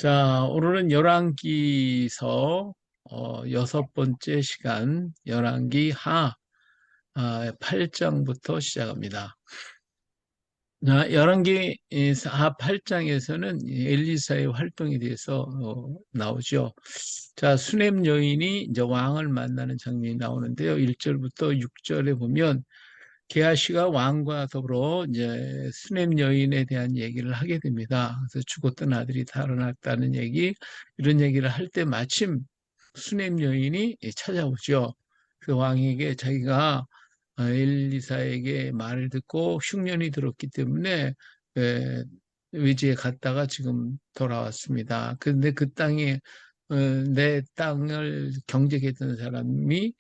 자, 오늘은 열왕기서 여섯 번째 시간 열왕기 하 8장부터 시작합니다. 자, 열왕기 하 8장에서는 엘리사의 활동에 대해서 나오죠. 자, 수넴 여인이 이제 왕을 만나는 장면이 나오는데요. 1절부터 6절에 보면 게하시가 왕과 더불어 이제 수넴 여인에 대한 얘기를 하게 됩니다. 그래서 죽었던 아들이 달아났다는 얘기, 이런 얘기를 할 때 마침 수넴 여인이 찾아오죠. 그 왕에게 자기가 엘리사에게 말을 듣고 흉년이 들었기 때문에 에, 외지에 갔다가 지금 돌아왔습니다. 그런데 그 땅에 내 땅을 경작했던 사람이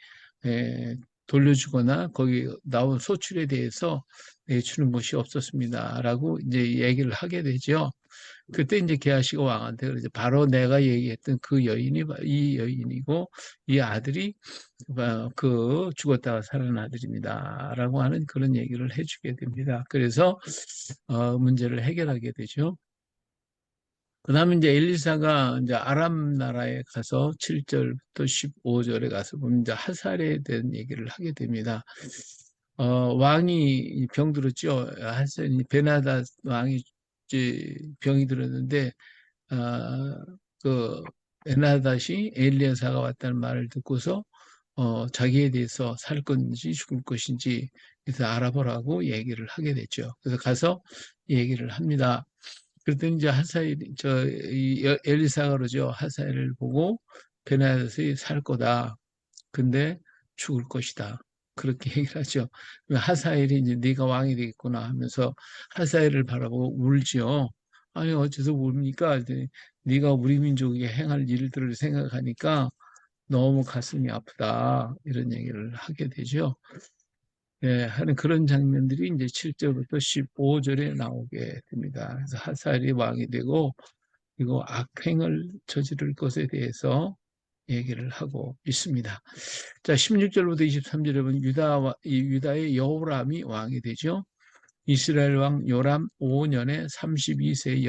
에, 돌려주거나 거기 나온 소출에 대해서 내주는 것이 없었습니다라고 이제 얘기를 하게 되죠. 그때 이제 게하시가 왕한테 그러죠. 바로 내가 얘기했던 그 여인이 이 여인이고 이 아들이 그 죽었다가 살아난 아들입니다라고 하는 그런 얘기를 해주게 됩니다. 그래서 문제를 해결하게 되죠. 그 다음에 이제 엘리사가 이제 아람 나라에 가서 7절부터 15절에 가서 보면 이제 하살에 대한 얘기를 하게 됩니다. 왕이 병들었죠. 하살이 베나다 왕이 이제 병이 들었는데 아, 그 베나다시 엘리야사가 왔다는 말을 듣고서 자기에 대해서 살 건지 죽을 것인지 그래서 알아보라고 얘기를 하게 됐죠. 그래서 가서 얘기를 합니다. 그랬더니 이제 엘리사가 그러죠. 하사엘을 보고 베나다시 살 거다. 근데 죽을 것이다. 그렇게 얘기를 하죠. 하사엘이 이제 네가 왕이 되겠구나 하면서 하사엘을 바라보고 울지요. 아니 어째서 웁니까? 그랬더니 네가 우리 민족에 행할 일들을 생각하니까 너무 가슴이 아프다. 이런 얘기를 하게 되죠. 예, 하는 그런 장면들이 이제 7절부터 15절에 나오게 됩니다. 그래서 하사엘이 왕이 되고 그리고 악행을 저지를 것에 대해서 얘기를 하고 있습니다. 자, 16절부터 23절에 보면 유다의 여호람이 왕이 되죠. 이스라엘 왕 요람 5년에 32세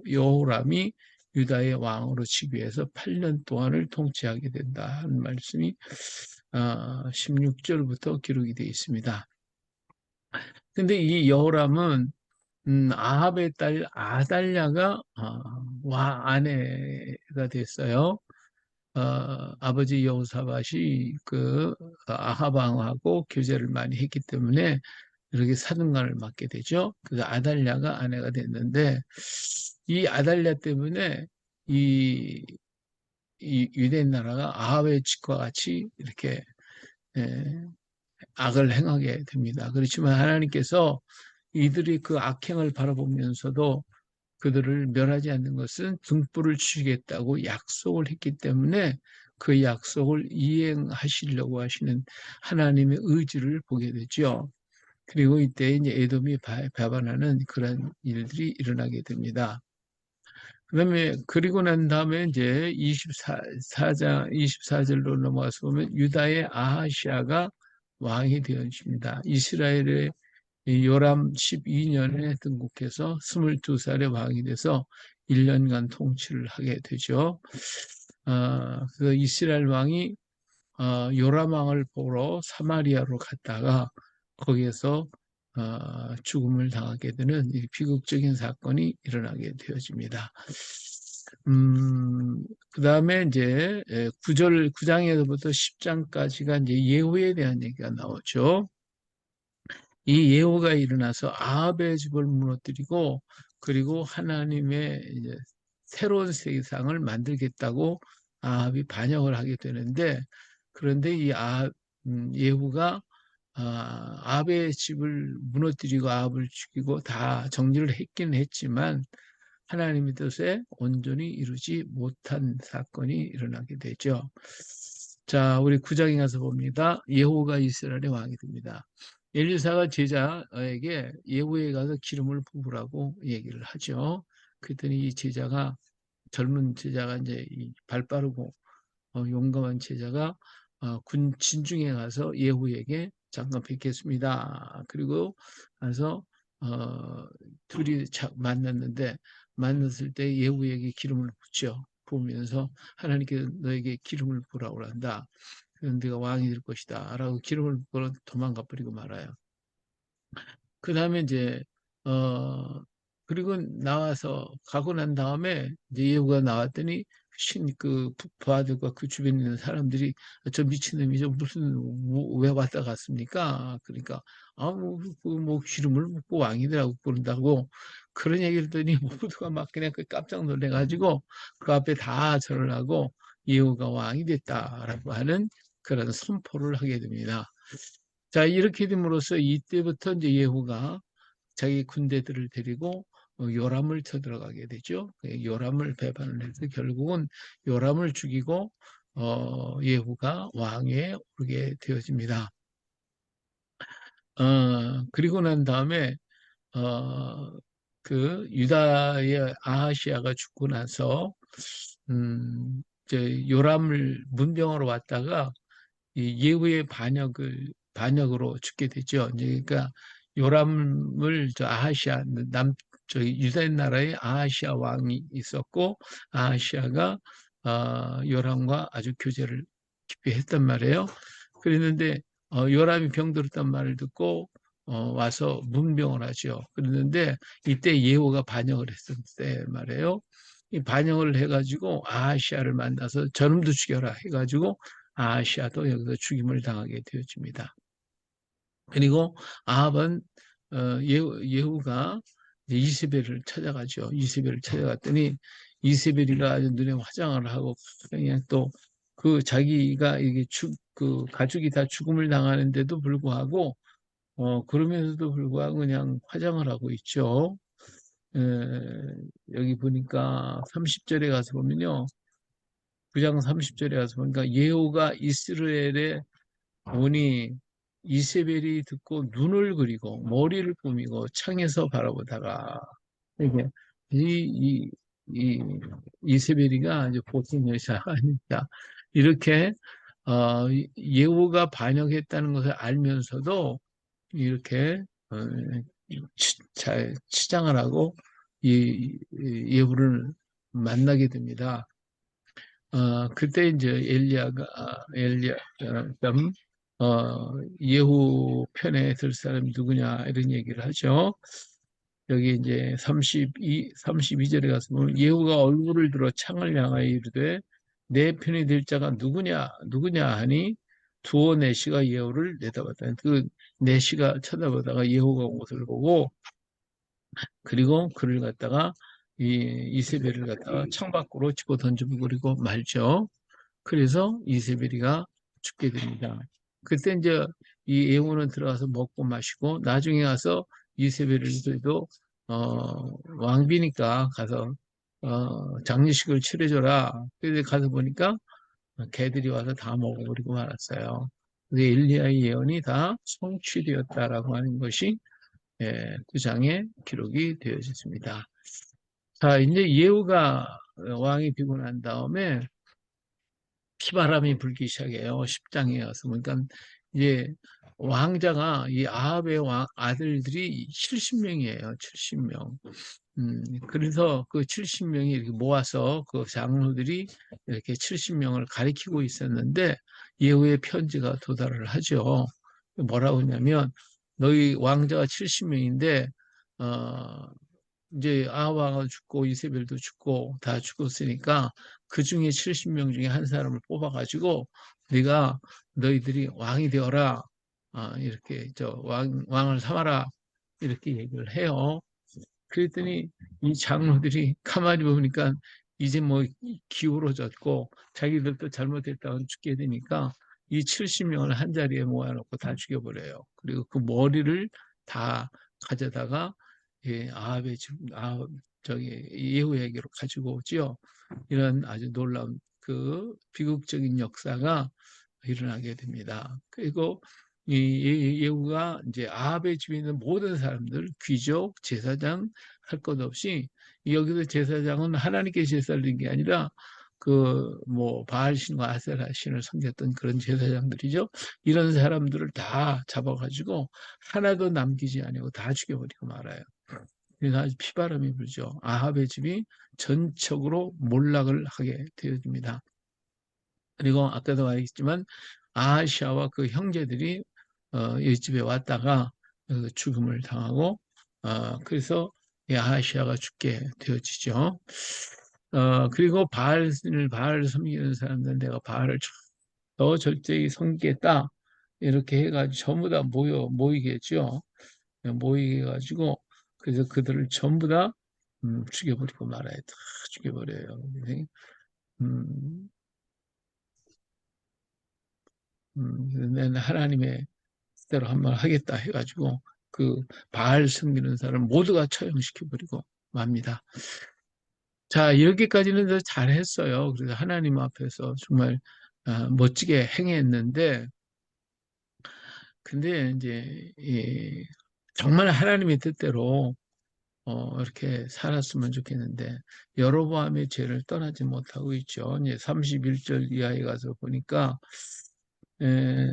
여호람이 유다의 왕으로 즉위해서 8년 동안을 통치하게 된다 하는 말씀이 16절부터 기록이 되어 있습니다. 근데 이 여호람은 아합의 딸 아달랴가 아내가 됐어요. 아버지 여호사밧이 그 아합 왕하고 교제를 많이 했기 때문에 이렇게 사등간을 맡게 되죠. 그래서 아달랴가 아내가 됐는데 이 아달랴 때문에 이, 이 유대 나라가 아합의 집과 같이 이렇게 예, 악을 행하게 됩니다. 그렇지만 하나님께서 이들이 그 악행을 바라보면서도 그들을 멸하지 않는 것은 등불을 주시겠다고 약속을 했기 때문에 그 약속을 이행하시려고 하시는 하나님의 의지를 보게 되죠. 그리고 이때 이제 에돔이 배반하는 그런 일들이 일어나게 됩니다. 그다음에 그리고 난 다음에 이제 24장 24절로 넘어가서 보면 유다의 아하시아가 왕이 되었습니다. 이스라엘의 요람 12년에 등극해서 22살에 왕이 돼서 1년간 통치를 하게 되죠. 그 이스라엘 왕이 요람 왕을 보러 사마리아로 갔다가 거기에서 죽음을 당하게 되는 비극적인 사건이 일어나게 되어집니다. 그 다음에 이제 9장에서부터 10장까지가 이제 예후에 대한 얘기가 나오죠. 이 예후가 일어나서 아합의 집을 무너뜨리고 그리고 하나님의 이제 새로운 세상을 만들겠다고 아합이 반역을 하게 되는데 그런데 이 예후가 아합의 집을 무너뜨리고 아합을 죽이고 다 정리를 했긴 했지만 하나님의 뜻에 온전히 이루지 못한 사건이 일어나게 되죠. 자, 우리 9장에 가서 봅니다. 예후가 이스라엘의 왕이 됩니다. 엘리사가 제자에게 예후에 가서 기름을 부으라고 얘기를 하죠. 그랬더니 이 제자가 젊은 제자가 이제 발 빠르고 용감한 제자가 군 진중에 가서 예후에게 잠깐 뵙겠습니다. 그리고 가서 둘이 만났는데 만났을 때 예후에게 기름을 붓죠. 부으면서 하나님께서 너에게 기름을 부으라고 한다. 그럼 네가 왕이 될 것이다. 라고 기름을 부어 도망가 버리고 말아요. 그 다음에 이제, 어, 그리고 나와서 가고 난 다음에 이제 예후가 나왔더니 그 부하들과 그 주변에 있는 사람들이 저 미친놈이 무슨 왜 왔다 갔습니까? 그러니까 뭐 기름을 붓고 왕이 되라고 그런다고 그런 얘기를 했더니 모두가 막 그냥 깜짝 놀래가지고 그 앞에 다 절을 하고 예후가 왕이 됐다라고 하는 그런 선포를 하게 됩니다. 자, 이렇게 됨으로써 이때부터 이제 예후가 자기 군대들을 데리고 요람을 쳐들어가게 되죠. 요람을 배반을 해서 결국은 요람을 죽이고 예후가 왕에 오르게 되어집니다. 그리고 난 다음에 어, 그 유다의 아하시아가 죽고 나서 이제 요람을 문병으로 왔다가 이 예후의 반역으로 죽게 되죠. 이제 그러니까 요람을 저 아하시아 저 유다 나라에 아하시아 왕이 있었고 아하시아가 요람과 아주 교제를 깊이 했단 말이에요. 그랬는데 요람이 병들었단 말을 듣고 와서 문병을 하죠. 그랬는데 이때 예후가 반역을 했을 때 말이에요. 이 반역을 해가지고 아하시아를 만나서 저놈도 죽여라 해가지고 아하시아도 여기서 죽임을 당하게 되어집니다. 그리고 아합은 예후가 이세벨을 찾아가죠. 이세벨을 찾아갔더니 이세벨이가 아주 눈에 화장을 하고 그냥 또 그 자기가 이게 그 가족이 다 죽음을 당하는데도 불구하고 그러면서도 불구하고 그냥 화장을 하고 있죠. 에, 여기 보니까 30절에 가서 보면요. 9장 30절에 가서 보니까 예후가 이스라엘에 오니 이세벨이 듣고 눈을 그리고 머리를 꾸미고 창에서 바라보다가 이게 이, 이, 이 이세벨이가 이제 보통 여자가 아니다. 이렇게 예후가 반역했다는 것을 알면서도 이렇게 어, 잘 치장을 하고 예후를 만나게 됩니다. 그때 이제 엘리야, 예후 편에 들 사람이 누구냐, 이런 얘기를 하죠. 여기 이제 32절에 가서 보면 예후가 얼굴을 들어 창을 향하여 이르되 내 편이 될 자가 누구냐 하니 두어 내시가 예후를 내다봤다. 그 내시가 쳐다보다가 예후가 온 것을 보고 그리고 그를 갖다가 이세벨을 갖다가 창밖으로 집어 던져버리고 말죠. 그래서 이세벨이가 죽게 됩니다. 그때 이제 이 예후는 들어가서 먹고 마시고 나중에 가서 이세벨도 왕비니까 가서 장례식을 치러줘라. 그래서 가서 보니까 개들이 와서 다 먹어버리고 말았어요. 엘리야의 예언이 다 성취되었다라고 하는 것이 9장에 기록이 되어졌습니다. 자, 이제 예후가 왕이 되고 난 다음에 피바람이 불기 시작해요. 10장에 가서. 그러니까 이제 왕자가 이 아합의 아들들이 70명이에요. 70명. 그래서 그 70명이 이렇게 모아서 그 장로들이 이렇게 70명을 가리키고 있었는데 예후의 편지가 도달을 하죠. 뭐라고 하냐면 너희 왕자가 70명인데 이제 아하가 죽고 이세벨도 죽고 다 죽었으니까 그 중에 70명 중에 한 사람을 뽑아가지고 네가 너희들이 왕이 되어라. 이렇게 왕을 삼아라. 이렇게 얘기를 해요. 그랬더니 이 장로들이 가만히 보니까 이제 뭐 기울어졌고 자기들도 잘못했다고 죽게 되니까 이 70명을 한 자리에 모아놓고 다 죽여버려요. 그리고 그 머리를 다 가져다가 아합의 저기 예후에게로 가지고 오죠. 이런 아주 놀라운 그 비극적인 역사가 일어나게 됩니다. 그리고 이 예후가 이제 아합의 집에 있는 모든 사람들, 귀족, 제사장 할 것 없이 여기서 제사장은 하나님께 제사를 드린 게 아니라 그 뭐 바알신과 아세라 신을 섬겼던 그런 제사장들이죠. 이런 사람들을 다 잡아가지고 하나도 남기지 아니고 다 죽여버리고 말아요. 그래서 아주 피바람이 불죠. 아합의 집이 전적으로 몰락을 하게 되어집니다. 그리고 아까도 말했지만 아하시아와 그 형제들이 이 집에 왔다가 죽음을 당하고 그래서 이 아하시아가 죽게 되어지죠. 그리고 바알을 섬기는 사람들 내가 바알을 더 절제히 섬기겠다 이렇게 해가지고 전부 다 모이겠죠. 모이게 해가지고 그래서 그들을 전부 다 죽여버리고 말아야 다 죽여버려요. 음, 나는 하나님의 뜻대로 한번 하겠다 해가지고 그 바알 섬기는 사람 모두가 처형시켜버리고 맙니다. 자, 여기까지는 잘했어요. 그래서 하나님 앞에서 정말 멋지게 행했는데, 근데 이제 정말 하나님의 뜻대로 이렇게 살았으면 좋겠는데 여로보암의 죄를 떠나지 못하고 있죠. 이제 31절 이하에 가서 보니까 에,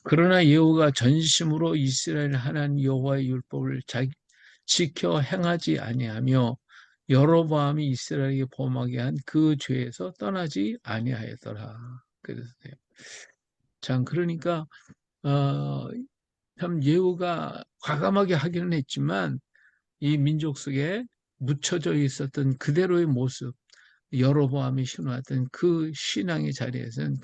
그러나 예후가 전심으로 이스라엘 하나님 여호와의 율법을 지켜 행하지 아니하며 여로보암이 이스라엘에게 범하게 한 그 죄에서 떠나지 아니하였더라. 그랬어요. 참 그러니까 어, 참 예후가 과감하게 하기는 했지만 이 민족 속에 묻혀져 있었던 그대로의 모습, 여로보암이 신어왔던 그 신앙의 자리에서는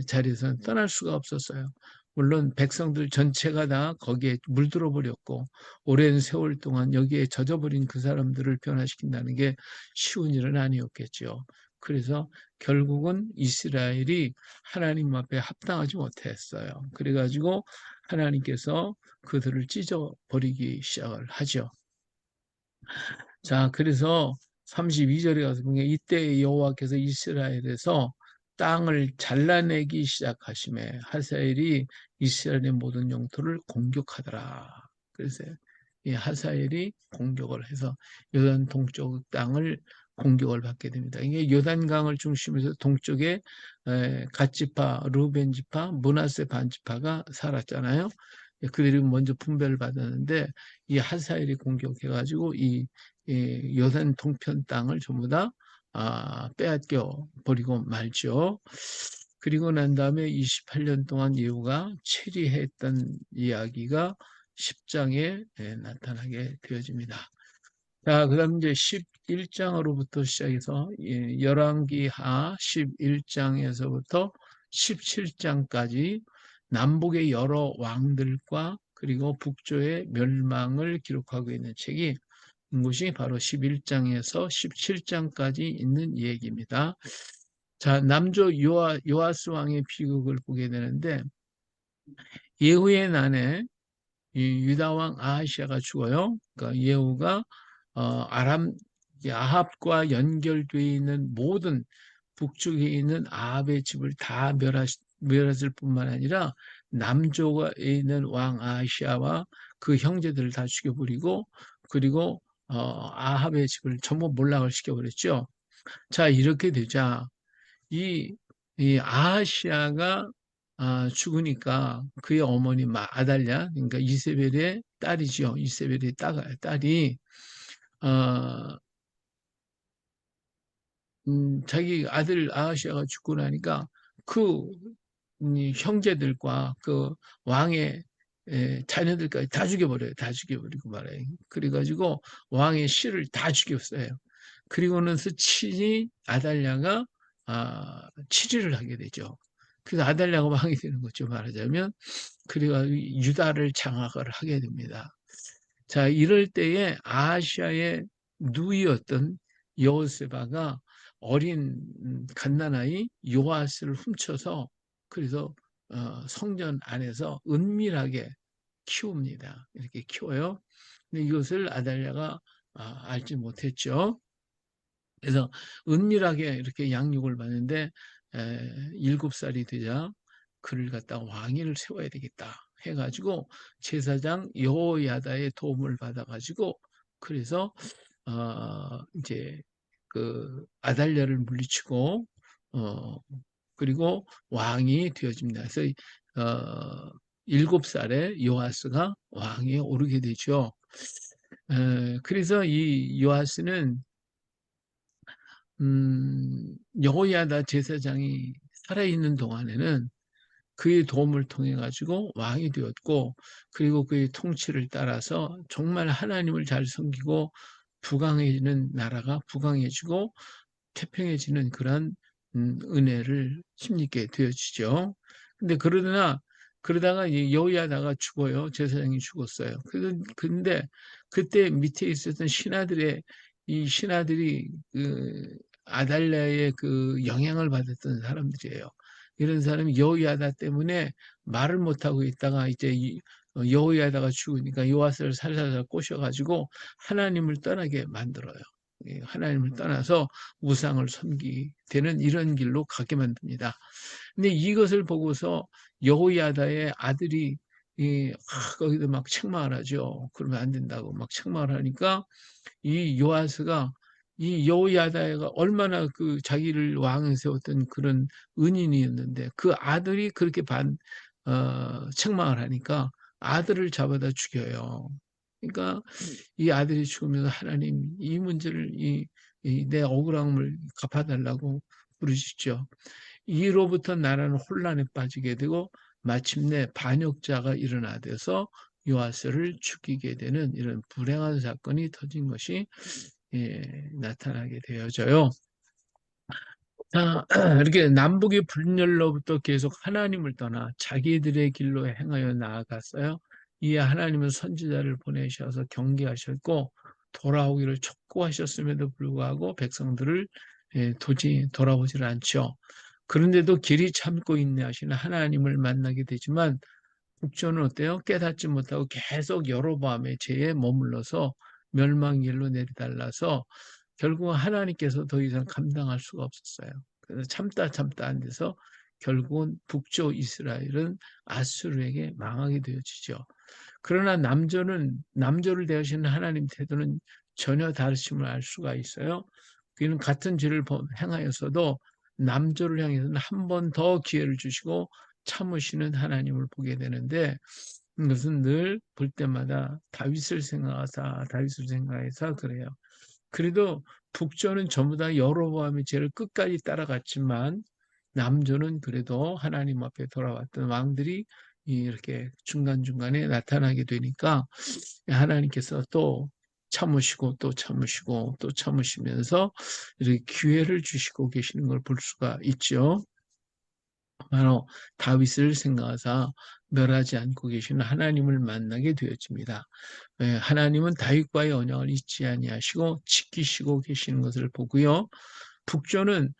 자리에서는 떠날 수가 없었어요. 물론 백성들 전체가 다 거기에 물들어 버렸고 오랜 세월 동안 여기에 젖어버린 그 사람들을 변화시킨다는 게 쉬운 일은 아니었겠죠. 그래서 결국은 이스라엘이 하나님 앞에 합당하지 못했어요. 그래가지고 하나님께서 그들을 찢어버리기 시작을 하죠. 자, 그래서 32절에 가서 보면 이때 여호와께서 이스라엘에서 땅을 잘라내기 시작하심에 하사엘이 이스라엘의 모든 영토를 공격하더라. 그래서 이 하사엘이 공격을 해서 요단 동쪽 땅을 공격을 받게 됩니다. 이게 요단강을 중심으로 해서 동쪽에 갓지파, 루벤 지파, 므낫세 반지파가 살았잖아요. 그들이 먼저 분배를 받았는데 이 하사엘이 공격해가지고 요단 동편 땅을 전부 다 빼앗겨 버리고 말죠. 그리고 난 다음에 28년 동안 예후가 체리했던 이야기가 10장에 나타나게 되어집니다. 자, 그다음 이제 11장으로부터 시작해서 열왕기하 11장에서부터 17장까지 남북의 여러 왕들과 그리고 북조의 멸망을 기록하고 있는 책이 것이 바로 11장에서 17장까지 있는 얘기입니다. 자, 남조 요아스 왕의 비극을 보게 되는데 예후의 난에 유다 왕 아하시아가 죽어요. 그러니까 예후가 아람 아합과 연결되어 있는 모든 북쪽에 있는 아합의 집을 다 멸했을 뿐만 아니라 남쪽에 있는 왕 아하시아와 그 형제들을 다 죽여버리고 그리고 아합의 집을 전부 몰락을 시켜버렸죠. 자, 이렇게 되자 이, 이 아하시아가 죽으니까 그의 어머니 아달랴, 그러니까 이세벨의 딸이죠. 이세벨의 딸이 어, 자기 아들 아하시아가 죽고 나니까 그 형제들과 그 왕의 자녀들까지 다 죽여버려요. 다 죽여버리고 말아요. 그래가지고 왕의 씨를 다 죽였어요. 그리고는서 친히 아달랴가 치리를 하게 되죠. 그래서 아달랴가 왕이 되는 거죠. 말하자면 그래가지고 유다를 장악을 하게 됩니다. 자, 이럴 때에 아시아의 누이였던 여호세바가 어린 갓난아이 요아스를 훔쳐서 그래서 성전 안에서 은밀하게 키웁니다. 이렇게 키워요. 근데 이것을 아달랴가 알지 못했죠. 그래서 은밀하게 이렇게 양육을 받는데 7살이 되자 그를 갖다가 왕위를 세워야 되겠다 해가지고 제사장 여호야다의 도움을 받아가지고 그래서 이제 그 아달랴를 물리치고 어 그리고 왕이 되어집니다. 그래서 7살에 요아스가 왕위에 오르게 되죠. 그래서 이 요아스는 여호야다 제사장이 살아있는 동안에는 그의 도움을 통해 가지고 왕이 되었고, 그리고 그의 통치를 따라서 정말 하나님을 잘 섬기고 부강해지는 나라가 부강해지고 태평해지는 그런 은혜를 힘입게 되어지죠. 근데 그러다가 여호야다가 죽어요. 제사장이 죽었어요. 근데 그때 밑에 있었던 신하들의 이 신하들이 그 아달랴의 그 영향을 받았던 사람들이에요. 이런 사람이 여호야다 때문에 말을 못하고 있다가 이제 여호야다가 죽으니까 요아스를 살살살 꼬셔가지고 하나님을 떠나게 만들어요. 하나님을 떠나서 우상을 섬기게 되는 이런 길로 가게 만듭니다. 근데 이것을 보고서 여호야다의 아들이 거기도 막 책망을 하죠. 그러면 안 된다고 막 책망을 하니까 이 요아스가 이 여호야다가 얼마나 그 자기를 왕에 세웠던 그런 은인이었는데 그 아들이 그렇게 책망을 하니까 아들을 잡아다 죽여요. 그러니까 이 아들이 죽으면서 하나님 이 문제를 내 억울함을 갚아달라고 부르시죠. 이로부터 나라는 혼란에 빠지게 되고 마침내 반역자가 일어나서 요아스를 죽이게 되는 이런 불행한 사건이 터진 것이 나타나게 되어져요. 자, 이렇게 남북의 분열로부터 계속 하나님을 떠나 자기들의 길로 행하여 나아갔어요. 이에 하나님은 선지자를 보내셔서 경계하셨고 돌아오기를 촉구하셨음에도 불구하고 백성들을 도저히 돌아오질 않죠. 그런데도 길이 참고 인내하시는 하나님을 만나게 되지만 북조는 어때요? 깨닫지 못하고 계속 여로보암의 죄에 머물러서 멸망길로 내리달라서 결국 하나님께서 더 이상 감당할 수가 없었어요. 그래서 참다 안 돼서 결국은 북조 이스라엘은 아수르에게 망하게 되어지죠. 그러나 남조를 대하시는 하나님 태도는 전혀 다르심을 알 수가 있어요. 그는 같은 죄를 행하였어도 남조를 향해서는 한 번 더 기회를 주시고 참으시는 하나님을 보게 되는데, 그것은 늘 볼 때마다 다윗을 생각해서 그래요. 그래도 북조는 전부 다 여로보암의 죄를 끝까지 따라갔지만 남조는 그래도 하나님 앞에 돌아왔던 왕들이 이렇게 중간중간에 나타나게 되니까 하나님께서 또 참으시고 또 참으시고 또 참으시면서 이렇게 기회를 주시고 계시는 걸 볼 수가 있죠. 바로 다윗을 생각하사 멸하지 않고 계시는 하나님을 만나게 되어집니다. 하나님은 다윗과의 언약을 잊지 아니하시고 지키시고 계시는 것을 보고요. 북조는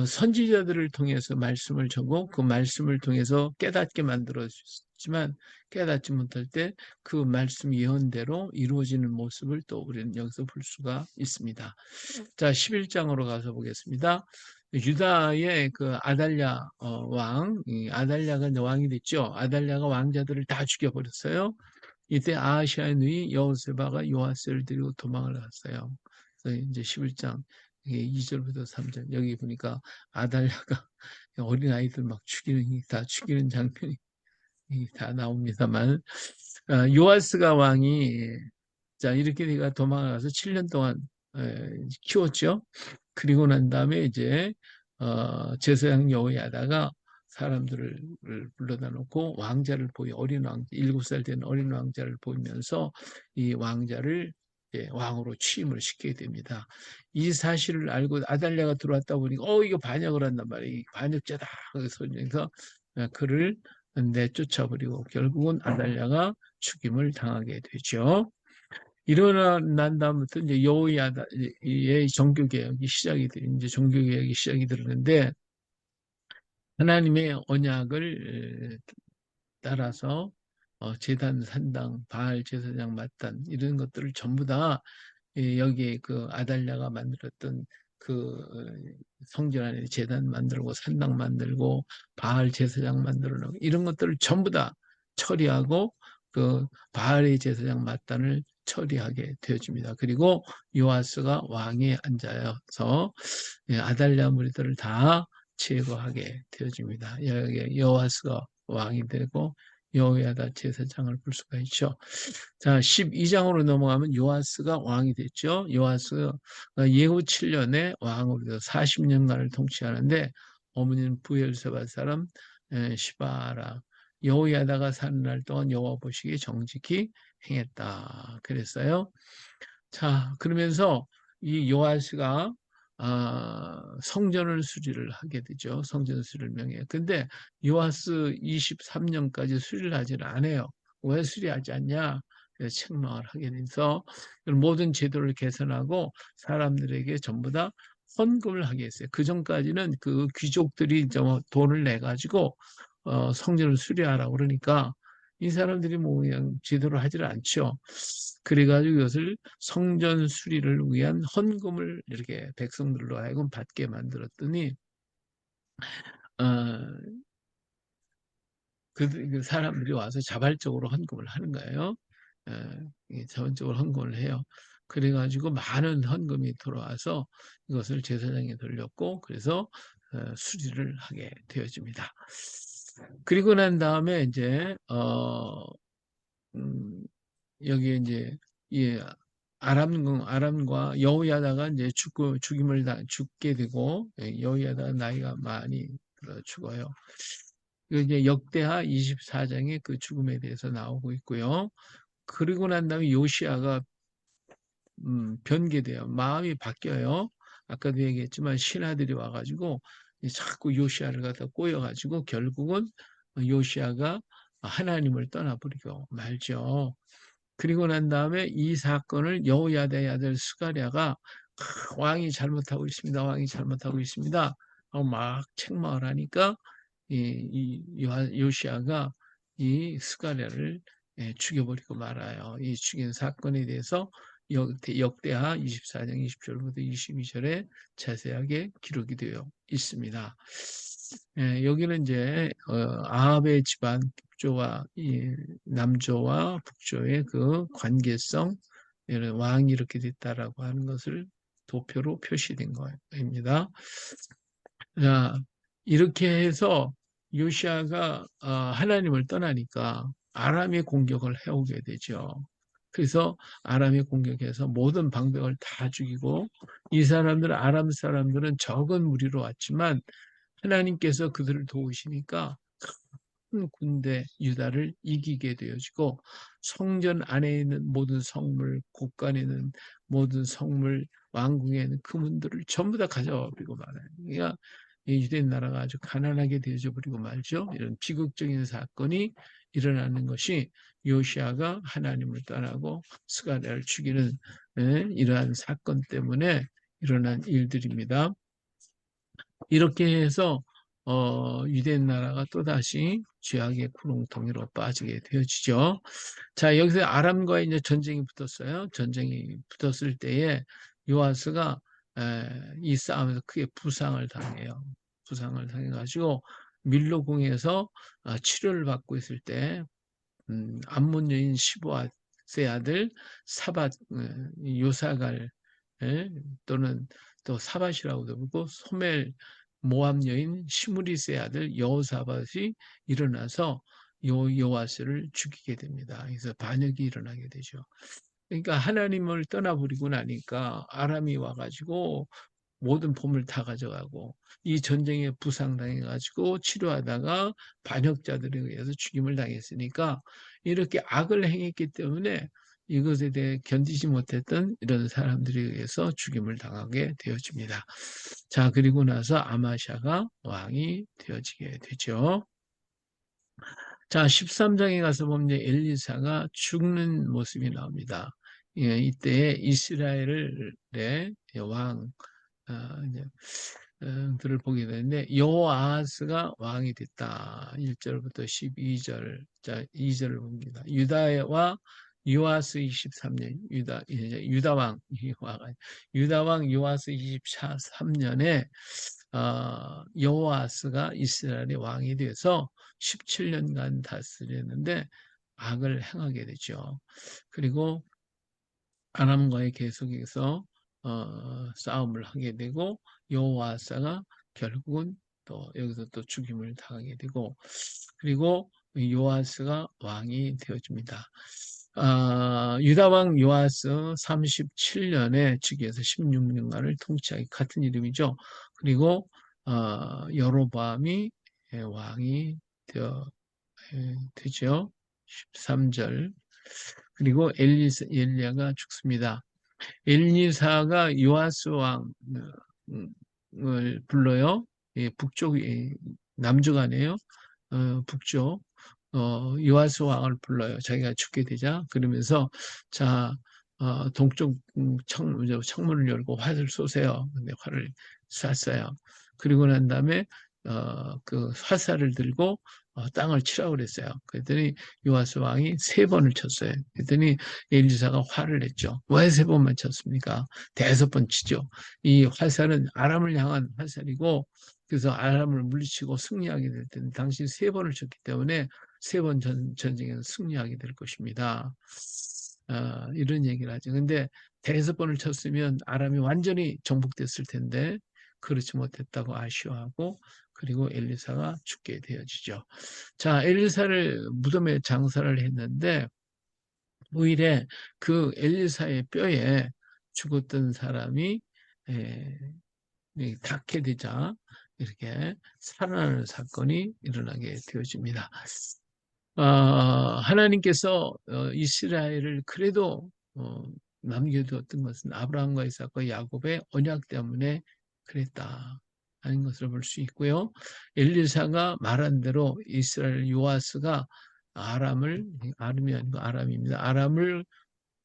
선지자들을 통해서 말씀을 전고 그 말씀을 통해서 깨닫게 만들어주지만 깨닫지 못할 때 그 말씀 예언대로 이루어지는 모습을 또 우리는 여기서 볼 수가 있습니다. 자, 11장으로 가서 보겠습니다. 유다의 그 아달랴 아달랴가 왕이 됐죠. 아달랴가 왕자들을 다 죽여버렸어요. 이때 아하시아의 누이 여호세바가 요아스를 데리고 도망을 갔어요. 그래서 이제 11장 2절부터 3절 여기 보니까 아달랴가 어린 아이들 막 다 죽이는 장면이 다 나옵니다만 요아스가 왕이 자 이렇게 내가 도망을 가서 7년 동안 키웠죠. 그리고 난 다음에 이제 제사장 여호야다가 사람들을 불러다 놓고 왕자를 어린 왕자 7살 된 어린 왕자를 보이면서 이 왕자를 왕으로 취임을 시키게 됩니다. 이 사실을 알고 아달랴가 들어왔다 보니까 이거 반역을 한단 말이에요. 반역자다. 그래서 그를 내쫓아버리고 결국은 아달랴가 죽임을 당하게 되죠. 일어난 다음부터 이제 여호야다의 종교개혁이 이제 종교개혁이 시작이 되는데 하나님의 언약을 따라서 제단, 산당, 바알 제사장 마탄 이런 것들을 전부 다 여기에 그 아달랴가 만들었던 그 성전 안에 제단 만들고 산당 만들고 바알 제사장 만들어 놓고 이런 것들을 전부 다 처리하고 그 바알의 제사장 마탄을 처리하게 되어집니다. 그리고 요아스가 왕에 앉아서 아달랴 무리들을 다 제거하게 되어집니다. 여기 요아스가 왕이 되고 여호야다 제사장을 볼 수가 있죠. 자, 12장으로 넘어가면 요아스가 왕이 됐죠. 요아스가 예후 7년에 왕으로 돼서 40년간을 통치하는데 어머니는 부엘세바 사람 시바라. 여호야다가 사는 날 동안 여호와 보시기에 정직히 행했다. 그랬어요. 자, 그러면서 이 요아스가 성전을 수리를 하게 되죠. 성전 수리를 명해요. 근데 요아스 23년까지 수리를 하지는 않아요. 왜 수리하지 않냐? 그래서 책망을 하게 돼서 모든 제도를 개선하고 사람들에게 전부 다 헌금을 하게 했어요. 그 전까지는 그 귀족들이 돈을 내 가지고 성전을 수리하라고 그러니까 이 사람들이 뭐 그냥 제대로 하지를 않죠. 그래가지고 이것을 성전 수리를 위한 헌금을 이렇게 백성들로 하여금 받게 만들었더니 어, 그 사람들이 와서 자발적으로 헌금을 하는 거예요. 자발적으로 헌금을 해요. 그래가지고 많은 헌금이 들어와서 이것을 제사장에 돌렸고 그래서 수리를 하게 되어집니다. 그리고 난 다음에 이제 음, 여기에 이제 예, 아람과 여호야다가 이제 죽게 되고 여호야다 나이가 많이 들어 죽어요. 그 이제 역대하 24장에 그 죽음에 대해서 나오고 있고요. 그리고 난 다음에 요시아가 변개돼요. 마음이 바뀌어요. 아까도 얘기했지만 신하들이 와가지고 자꾸 요시아를 갖다 꼬여가지고 결국은 요시아가 하나님을 떠나버리고 말죠. 그리고 난 다음에 이 사건을 여호야다의 아들 스가랴가 왕이 잘못하고 있습니다. 왕이 잘못하고 있습니다. 막 책망을 하니까 요시아가 이 스가랴를 죽여버리고 말아요. 이 죽인 사건에 대해서 역대하 24장 20절부터 22절에 자세하게 기록이 되어 있습니다. 여기는 이제 아합의 집안 북조와 남조와 북조의 그 관계성, 왕이 이렇게 됐다라고 하는 것을 도표로 표시된 겁니다. 자, 이렇게 해서 요시아가 하나님을 떠나니까 아람의 공격을 해오게 되죠. 그래서 아람의 공격해서 모든 방백을 다 죽이고 이 사람들은 아람 사람들은 적은 무리로 왔지만 하나님께서 그들을 도우시니까 큰 군대 유다를 이기게 되어지고 성전 안에 있는 모든 성물, 곳간에 있는 모든 성물, 왕궁에 있는 금은들을 전부 다 가져와 버리고 말아요. 그러니까 이 유대인 나라가 아주 가난하게 되어져 버리고 말죠. 이런 비극적인 사건이 일어나는 것이 요시아가 하나님을 떠나고 스가랴를 죽이는 이러한 사건 때문에 일어난 일들입니다. 이렇게 해서 유대인 나라가 또다시 죄악의 구렁텅이로 빠지게 되어지죠. 자, 여기서 아람과의 이제 전쟁이 붙었어요. 전쟁이 붙었을 때에 요아스가 이 싸움에서 크게 부상을 당해요. 부상을 당해가지고 밀로궁에서 치료를 받고 있을 때 암몬 여인 시보아스의 아들 사밧 요사갈 또는 또 사밧이라고도 부르고 소멜 모압 여인 시므리스의 아들 여호사밧이 일어나서 요아스를 죽이게 됩니다. 그래서 반역이 일어나게 되죠. 그러니까 하나님을 떠나버리고 나니까 아람이 와가지고 모든 봄을 다 가져가고 이 전쟁에 부상당해가지고 치료하다가 반역자들에 의해서 죽임을 당했으니까 이렇게 악을 행했기 때문에 이것에 대해 견디지 못했던 이런 사람들에 의해서 죽임을 당하게 되어집니다. 자, 그리고 나서 아마샤가 왕이 되어지게 되죠. 자, 13장에 가서 보면 엘리사가 죽는 모습이 나옵니다. 예, 이때 이스라엘의 왕, 이제 들을 보게 되는데 여호아하스가 왕이 됐다. 1절부터 12절. 자, 2절을 봅니다. 유다와 요아스 23년 유다왕 요아스 23년에 여호아스가 이스라엘의 왕이 돼서 17년간 다스렸는데 악을 행하게 되죠. 그리고 아람과의 계속해서 싸움을 하게 되고 여호와사가 결국은 또 여기서 또 죽임을 당하게 되고 그리고 요아스가 왕이 되어집니다. 유다 왕 요아스 37년에 즉위해서 16년간을 통치하기 같은 이름이죠. 그리고 여로보암이 왕이 되죠. 13절. 그리고 엘리야가 죽습니다. 엘리사가 요아스 왕을 불러요. 예, 남쪽 아니에요. 북쪽 요아스 왕을 불러요. 자기가 죽게 되자. 그러면서 자 동쪽 창문을 열고 활을 쏘세요. 근데 활을 쐈어요. 그리고 난 다음에 그 화살을 들고 땅을 치라고 그랬어요. 그랬더니 요아스 왕이 3번을 쳤어요. 그랬더니 엘리사가 화를 냈죠. 왜 3번만 쳤습니까? 5번 치죠. 이 화살은 아람을 향한 화살이고 그래서 아람을 물리치고 승리하게 될 때는 당신 3번을 쳤기 때문에 3번 전쟁에서 승리하게 될 것입니다. 이런 얘기를 하죠. 근데 5번을 쳤으면 아람이 완전히 정복됐을 텐데 그렇지 못했다고 아쉬워하고 그리고 엘리사가 죽게 되어지죠. 자, 엘리사를 무덤에 장사를 했는데 오히려 그 엘리사의 뼈에 죽었던 사람이 닿게 되자 이렇게 살아나는 사건이 일어나게 되어집니다. 하나님께서 이스라엘을 그래도 남겨두었던 것은 아브라함과 이삭과 야곱의 언약 때문에 그랬다 하는 것을 볼 수 있고요. 엘리사가 말한 대로 이스라엘 요아스가 아람이 아니고 아람입니다. 아람을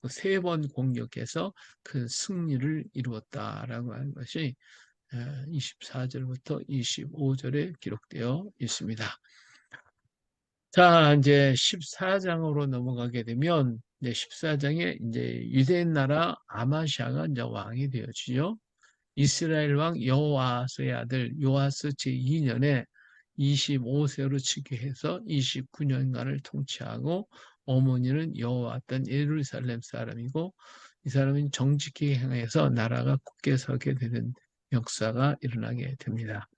3번 공격해서 그 승리를 이루었다라고 하는 것이 24절부터 25절에 기록되어 있습니다. 자, 이제 14장으로 넘어가게 되면, 이제 14장에 이제 유대인 나라 아마시아가 이제 왕이 되어지죠. 이스라엘 왕 여호와스의 아들 요아스 제2년에 25세로 즉위해서 29년간을 통치하고 어머니는 여호와였던 예루살렘 사람이고 이 사람은 정직히 행해서 나라가 굳게 서게 되는 역사가 일어나게 됩니다.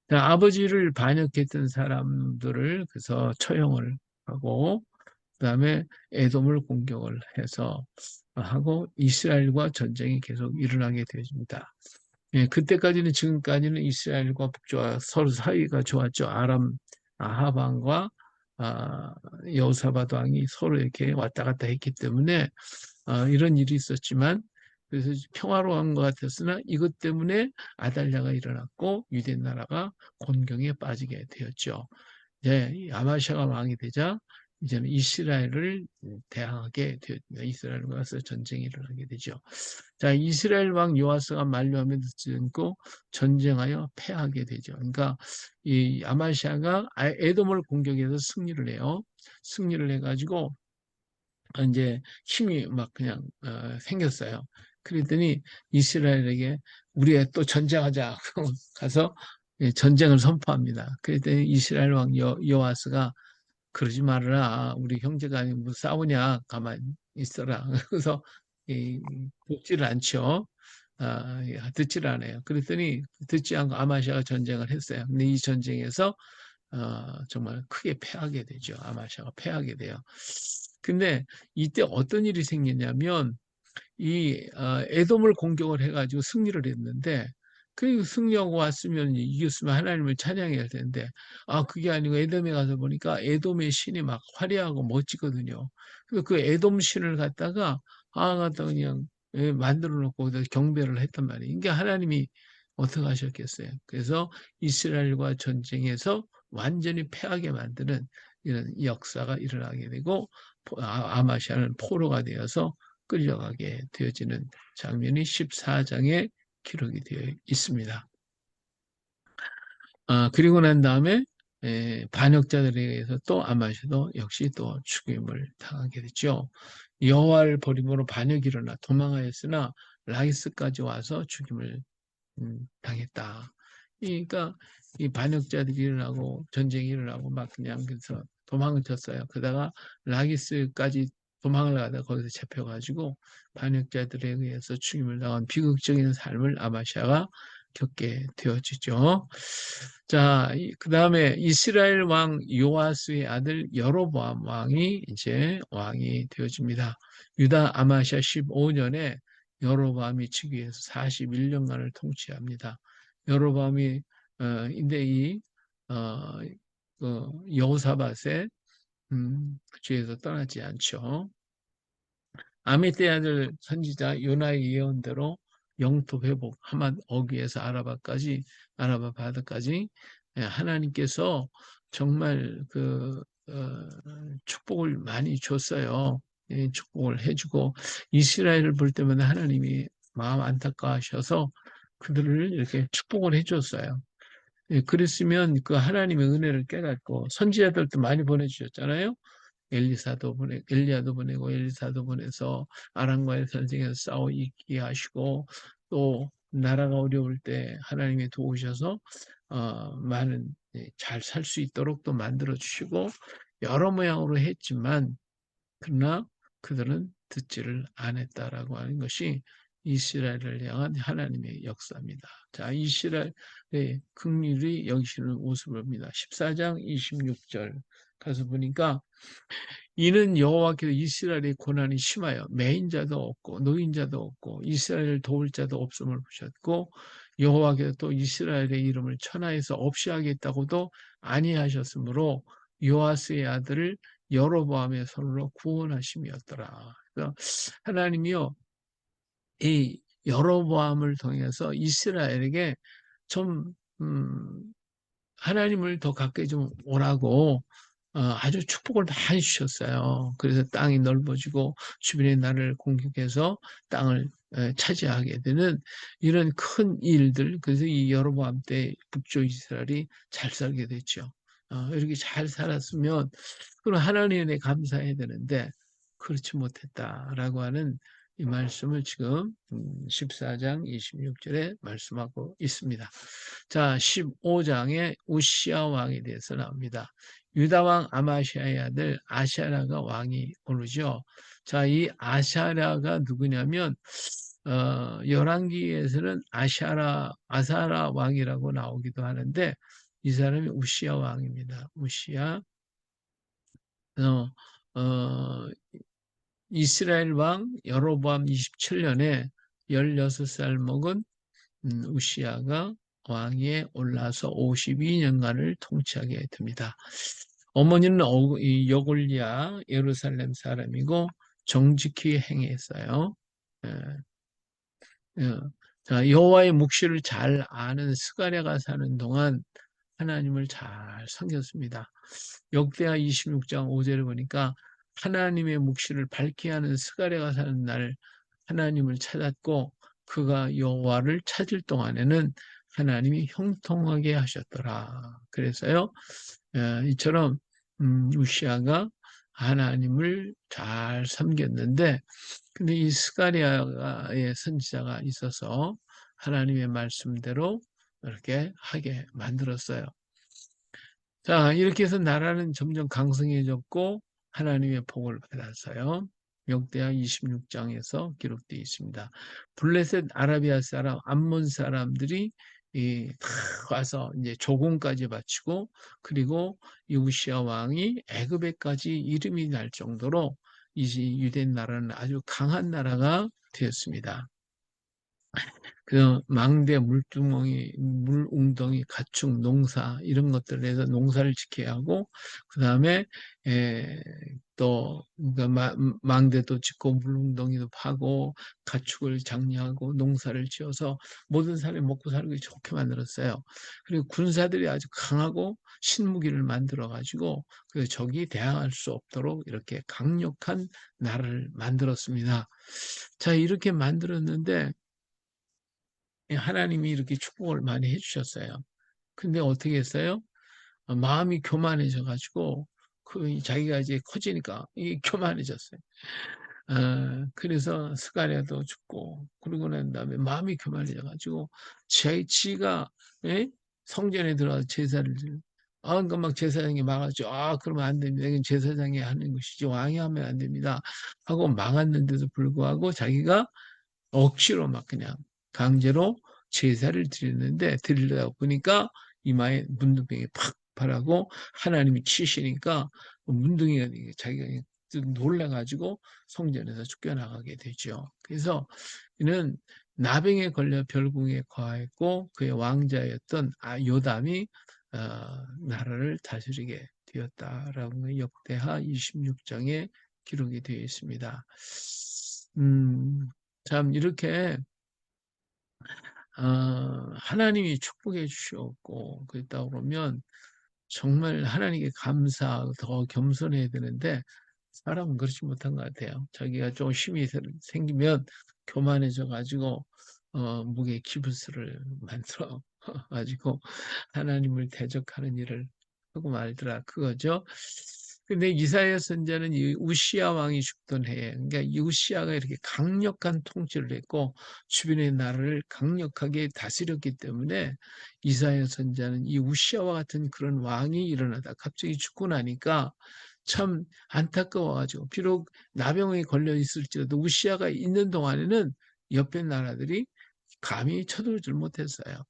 아버지를 반역했던 사람들을 그래서 처형을 하고 그다음에 에돔을 공격을 해서 하고 이스라엘과 전쟁이 계속 일어나게 되어집니다. 예, 그때까지는 지금까지는 이스라엘과 북쪽과 서로 사이가 좋았죠. 아합 왕과 여호사밧 왕이 서로 이렇게 왔다 갔다 했기 때문에 이런 일이 있었지만 그래서 평화로운 것 같았으나 이것 때문에 아달랴가 일어났고 유대 나라가 곤경에 빠지게 되었죠. 이제 아마시아가 왕이 되자 이제는 이스라엘을 대항하게 되었습니다. 이스라엘과 가서 전쟁이 일어나게 되죠. 자, 이스라엘 왕 요아스가 만류하며 듣지 않고 전쟁하여 패하게 되죠. 그러니까 이 아마시아가 에돔을 공격해서 승리를 해요. 승리를 해가지고 이제 힘이 막 그냥 생겼어요. 그랬더니 이스라엘에게 우리가 또 전쟁하자 가서 전쟁을 선포합니다. 그랬더니 이스라엘 왕 여호와스가 그러지 말아라. 우리 형제가 아니고 뭐 싸우냐. 가만히 있어라. 그래서 듣지를 않죠. 듣지를 않아요. 그랬더니 듣지 않고 아마시아가 전쟁을 했어요. 근데 이 전쟁에서 정말 크게 패하게 되죠. 아마시아가 패하게 돼요. 근데 이때 어떤 일이 생겼냐면 이 에돔을 공격을 해가지고 승리를 했는데 그 승리하고 왔으면 이겼으면 하나님을 찬양해야 할 텐데 그게 아니고 에돔에 가서 보니까 에돔의 신이 막 화려하고 멋지거든요. 그래서 그 에돔 신을 갖다 그냥 만들어 놓고 거기다 경배를 했단 말이에요. 이게 하나님이 어떻게 하셨겠어요? 그래서 이스라엘과 전쟁에서 완전히 패하게 만드는 이런 역사가 일어나게 되고 아마시아는 포로가 되어서 끌려가게 되어지는 장면이 14장에 기록이 되어 있습니다. 그리고 난 다음에 반역자들에 의해서 또 아마시도 역시 또 죽임을 당하게 됐죠. 여호와를 버림으로 반역이 일어나 도망하였으나 라이스까지 와서 죽임을 당했다. 그러니까 이 반역자들이 일어나고 전쟁이 일어나고 막 그냥 그래서 도망을 쳤어요. 그러다가 라기스까지 도망을 가다가 거기서 잡혀가지고 반역자들에 의해서 죽임을 당한 비극적인 삶을 아마시아가 겪게 되어지죠. 자, 그 다음에 이스라엘 왕 요아스의 아들 여로보암 왕이 이제 왕이 되어집니다. 유다 아마시아 15년에 여로보암이 즉위해서 41년간을 통치합니다. 여로보암이 인데 이 어, 여호사밧의 주에서 떠나지 않죠. 아미떼 아들 선지자 요나의 예언대로 영토 회복, 하맛 어귀에서 아라바 바다까지 하나님께서 정말 축복을 많이 줬어요. 예, 축복을 해주고 이스라엘을 볼 때마다 하나님이 마음 안타까우셔서 그들을 이렇게 축복을 해줬어요. 예, 그랬으면 그 하나님의 은혜를 깨닫고 선지자들도 많이 보내주셨잖아요. 엘리야도 보내고 엘리사도 보내서 아람과의 전쟁에서 싸워 이기게 하시고 또 나라가 어려울 때 하나님이 도우셔서 많은 잘 살 수 있도록 또 만들어 주시고 여러 모양으로 했지만 그러나 그들은 듣지를 않았다라고 하는 것이 이스라엘을 향한 하나님의 역사입니다. 자, 이스라엘의 긍휼히 여기시는 모습을 봅니다. 14장 26절 가서 보니까 이는 여호와께서 이스라엘의 고난이 심하여 매인자도 없고 노인자도 없고 이스라엘을 도울 자도 없음을 보셨고 여호와께서 또 이스라엘의 이름을 천하에서 없이 하겠다고도 아니하셨으므로 요아스의 아들을 여로보암의 손으로 구원하심이었더라. 그래서 하나님이요 이 여로보암을 통해서 이스라엘에게 좀 하나님을 더 가까이 좀 오라고 아주 축복을 많이 주셨어요. 그래서 땅이 넓어지고 주변의 나라를 공격해서 땅을 차지하게 되는 이런 큰 일들. 그래서 이 여로보암 때 북쪽 이스라엘이 잘 살게 됐죠. 이렇게 잘 살았으면 그럼 하나님에 감사해야 되는데 그렇지 못했다라고 하는 이 말씀을 지금 14장 26절에 말씀하고 있습니다. 자, 15장에 우시아 왕에 대해서 나옵니다. 유다 왕 아마시아의 아들 아샤라가 왕이 오르죠. 자, 이 아샤라가 누구냐면 열왕기에서는 아사라 왕이라고 나오기도 하는데 이 사람이 우시아 왕입니다. 우시아 어, 이스라엘 왕 여로보암 27년에 16살 먹은 우시아가 왕위에 올라서 52년간을 통치하게 됩니다. 어머니는 여골리아 예루살렘 사람이고 정직히 행했어요. 예, 예. 자, 여호와의 묵시를 잘 아는 스가랴가 사는 동안 하나님을 잘 섬겼습니다. 역대하 26장 5절을 보니까 하나님의 묵시를 밝게 하는 스가랴가 사는 날 하나님을 찾았고 그가 여호와를 찾을 동안에는 하나님이 형통하게 하셨더라. 그래서요, 이처럼 우시아가 하나님을 잘 섬겼는데, 근데 이 스가랴의 선지자가 있어서 하나님의 말씀대로 이렇게 하게 만들었어요. 자, 이렇게 해서 나라는 점점 강성해졌고 하나님의 복을 받았어요. 역대하 26장에서 기록되어 있습니다. 블레셋 아라비아 사람, 암몬 사람들이 다 와서 이제 조공까지 바치고 그리고 우시아 왕이 애굽에까지 이름이 날 정도로 이 유대 나라는 아주 강한 나라가 되었습니다. 그 망대, 물두멍이, 물웅덩이, 가축, 농사 이런 것들에서 농사를 지켜야 하고 그 다음에 또 그러니까 망대도 짓고 물웅덩이도 파고 가축을 장려하고 농사를 지어서 모든 사람이 먹고 살기 좋게 만들었어요. 그리고 군사들이 아주 강하고 신무기를 만들어 가지고 그 적이 대항할 수 없도록 이렇게 강력한 나라를 만들었습니다. 자, 이렇게 만들었는데 하나님이 이렇게 축복을 많이 해주셨어요. 근데 어떻게 했어요? 마음이 교만해져 가지고 그 자기가 이제 커지니까 이 교만해졌어요. 그래서 스가랴도 죽고 그러고 난 다음에 마음이 교만해져 가지고 지가 예? 성전에 들어가서 제사를 그러니까 막 제사장이 막았죠. 그러면 안 됩니다. 이건 제사장이 하는 것이지 왕이 하면 안 됩니다. 하고 막았는데도 불구하고 자기가 억지로 막 그냥 강제로 제사를 드리려다 보니까 이마에 문둥병이 팍 발하고 하나님이 치시니까 문둥이가 자기가 놀라가지고 성전에서 쫓겨나가게 되죠. 그래서 이는 나병에 걸려 별궁에 거하였고 그의 왕자였던 요담이 나라를 다스리게 되었다라고 역대하 26장에 기록이 되어 있습니다. 참 이렇게 하나님이 축복해 주셨고 그랬다 그러면 정말 하나님께 감사하고 더 겸손해야 되는데 사람은 그렇지 못한 것 같아요. 자기가 좀 힘이 생기면 교만해져 가지고 목에 기부스를 만들어 가지고 하나님을 대적하는 일을 하고 말더라 그거죠. 근데 이사야 선지자는 이 우시야 왕이 죽던 해에, 그러니까 이 우시야가 이렇게 강력한 통치를 했고 주변의 나라를 강력하게 다스렸기 때문에 이사야 선지자는 이 우시야와 같은 그런 왕이 일어나다 갑자기 죽고 나니까 참 안타까워가지고 비록 나병에 걸려 있을지라도 우시야가 있는 동안에는 옆에 나라들이 감히 쳐들지 못했어요.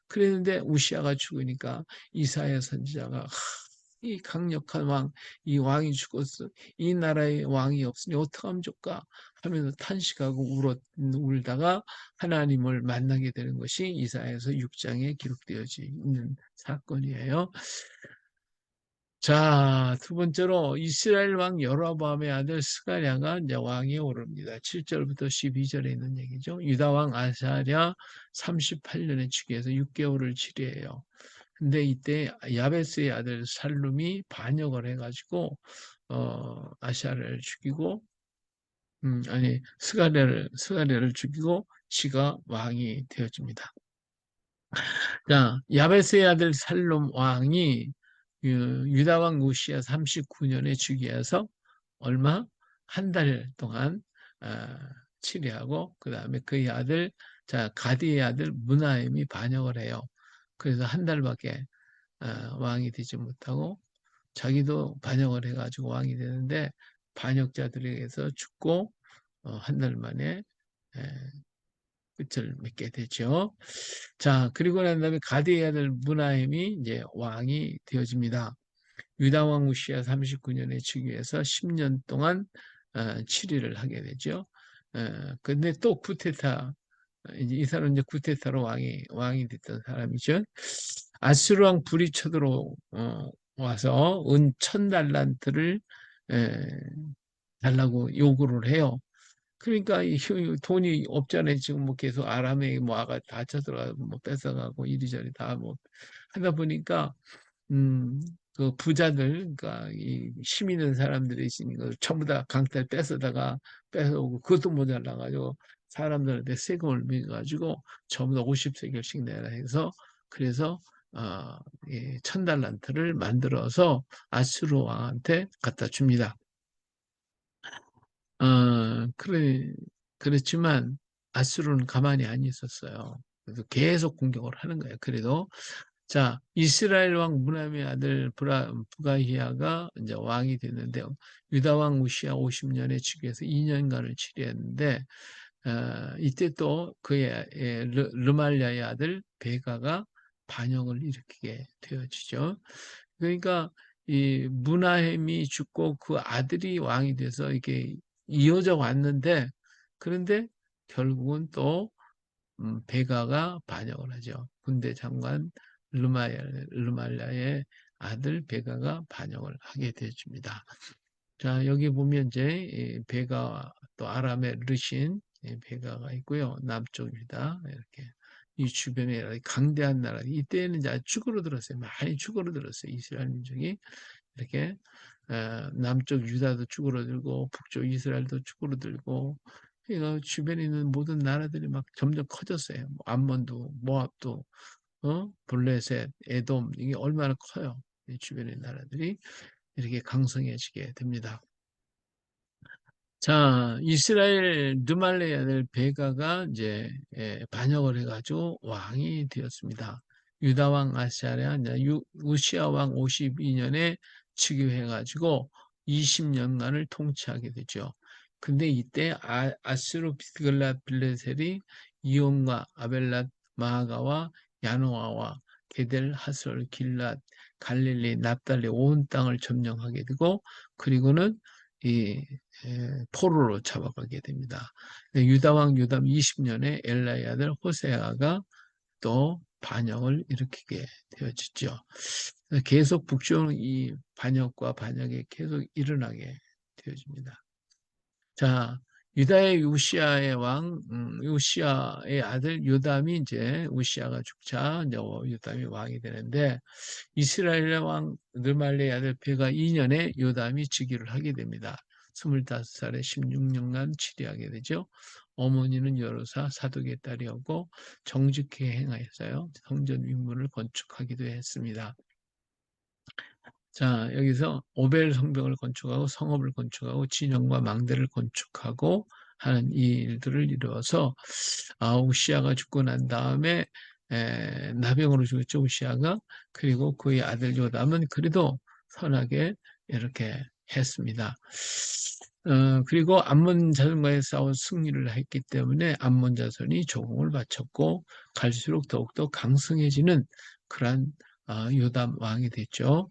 그랬는데 우시아가 죽으니까 이사야 선지자가 이 강력한 왕, 이 왕이 죽었어. 이 나라에 왕이 없으니 어떡하면 좋까? 하면서 탄식하고 울다가 하나님을 만나게 되는 것이 이사야서 6장에 기록되어 있는 사건이에요. 자, 두 번째로 이스라엘 왕 여로보암의 아들 스가랴가 이제 왕에 오릅니다. 7절부터 12절에 있는 얘기죠. 유다 왕 아사랴 38년에 즉위해서 6개월을 치리해요. 근데 이때 야베스의 아들 살룸이 반역을 해가지고 아샤를 죽이고 스가랴를 죽이고 지가 왕이 되어집니다. 자, 야베스의 아들 살룸 왕이 유다 왕 우시야 39년에 즉위해서 얼마? 한 달 동안 치리하고 그 다음에 그의 아들 가디의 아들 무나임이 반역을 해요. 그래서 한 달밖에 왕이 되지 못하고 자기도 반역을 해가지고 왕이 되는데 반역자들에게서 죽고 한 달 만에 끝을 맺게 되죠. 자, 그리고 난 다음에 가디의 아들 무나임이 이제 왕이 되어집니다. 유다 왕 우시야 39년에 즉위해서 10년 동안 치리를 하게 되죠. 근데 또 쿠데타 이제 이 사람은 이제 쿠데타로 왕이 됐던 사람이죠. 아수르 왕 불이 쳐들어 와서 은 1000달란트를 달라고 요구를 해요. 그러니까 이 돈이 없잖아요. 지금 뭐 계속 아람에 뭐 아가 다 쳐들어가고 뭐 뺏어가고 이리저리 다 뭐 하다 보니까 음, 그 부자들, 그러니까 이 힘 있는 사람들이 있으니까 전부 다 강탈 뺏어오고 그것도 모자라가지고 사람들한테 세금을 매가지고 전부 다 50세겔씩 내라 해서 그래서 이 1000달란트를 만들어서 아수르 왕한테 갖다 줍니다. 그래, 그렇지만 아수르는 가만히 안 있었어요. 그래서 계속 공격을 하는 거예요. 그래도 자, 이스라엘 왕 무람의 아들 부가히야가 이제 왕이 됐는데 유다 왕 우시야 50년에 즉위해서 2년간을 치리했는데 이때 또 그의 르말랴의 아들 베가가 반역을 일으키게 되어지죠. 그러니까 이 무나햄이 죽고 그 아들이 왕이 돼서 이게 이어져 왔는데 그런데 결국은 또 베가가 반역을 하죠. 군대 장관 르말랴의 아들 베가가 반역을 하게 되어집니다. 자, 여기 보면 이제 베가 또 아람의 르신 베가가 있고요. 남쪽 유다 이렇게 이 주변에 강대한 나라 이때는 이제 쭈그러들었어요. 많이 쭈그러들었어요. 이스라엘 민족이 이렇게 남쪽 유다도 쭈그러들고 북쪽 이스라엘도 쭈그러들고 그러니까 주변에 있는 모든 나라들이 막 점점 커졌어요. 뭐 암몬도 모압도 블레셋, 에돔 이게 얼마나 커요. 이 주변의 나라들이 이렇게 강성해지게 됩니다. 자, 이스라엘 르말레의 아들 베가가 이제 반역을 해가지고 왕이 되었습니다. 유다 왕 아사랴, 우시아 왕 52년에 즉위해가지고 20년간을 통치하게 되죠. 근데 이때 아스루 비글라 빌레셀이 이온과 아벨랏 마아가와 야노아와 게델, 하솔, 길랏, 갈릴리, 납달리 온 땅을 점령하게 되고 그리고는 이 포로로 잡아가게 됩니다. 유다 왕 요담 20년에 엘라의 아들 호세아가 또 반역을 일으키게 되어지죠. 계속 북쪽 이 반역과 반역이 계속 일어나게 되어집니다. 자, 유다의 우시아의 왕, 우시아의 아들 요담이 이제 우시아가 죽자 이제 요담이 왕이 되는데 이스라엘의 왕 느말레의 아들 베가 2년에 요담이 즉위를 하게 됩니다. 25살에 16년간 치리하게 되죠. 어머니는 여로사 사독의 딸이었고 정직히 행하였어요. 성전 윗문을 건축하기도 했습니다. 자, 여기서 오벨 성벽을 건축하고 성읍을 건축하고 진영과 망대를 건축하고 하는 이 일들을 이루어서 우시아가 죽고 난 다음에 나병으로 죽었죠, 우시아가. 그리고 그의 아들 요담은 그래도 선하게 이렇게 했습니다. 그리고 암몬 자손과의 싸워 승리를 했기 때문에 암몬 자손이 조공을 바쳤고 갈수록 더욱더 강성해지는 그러한 요담 왕이 됐죠.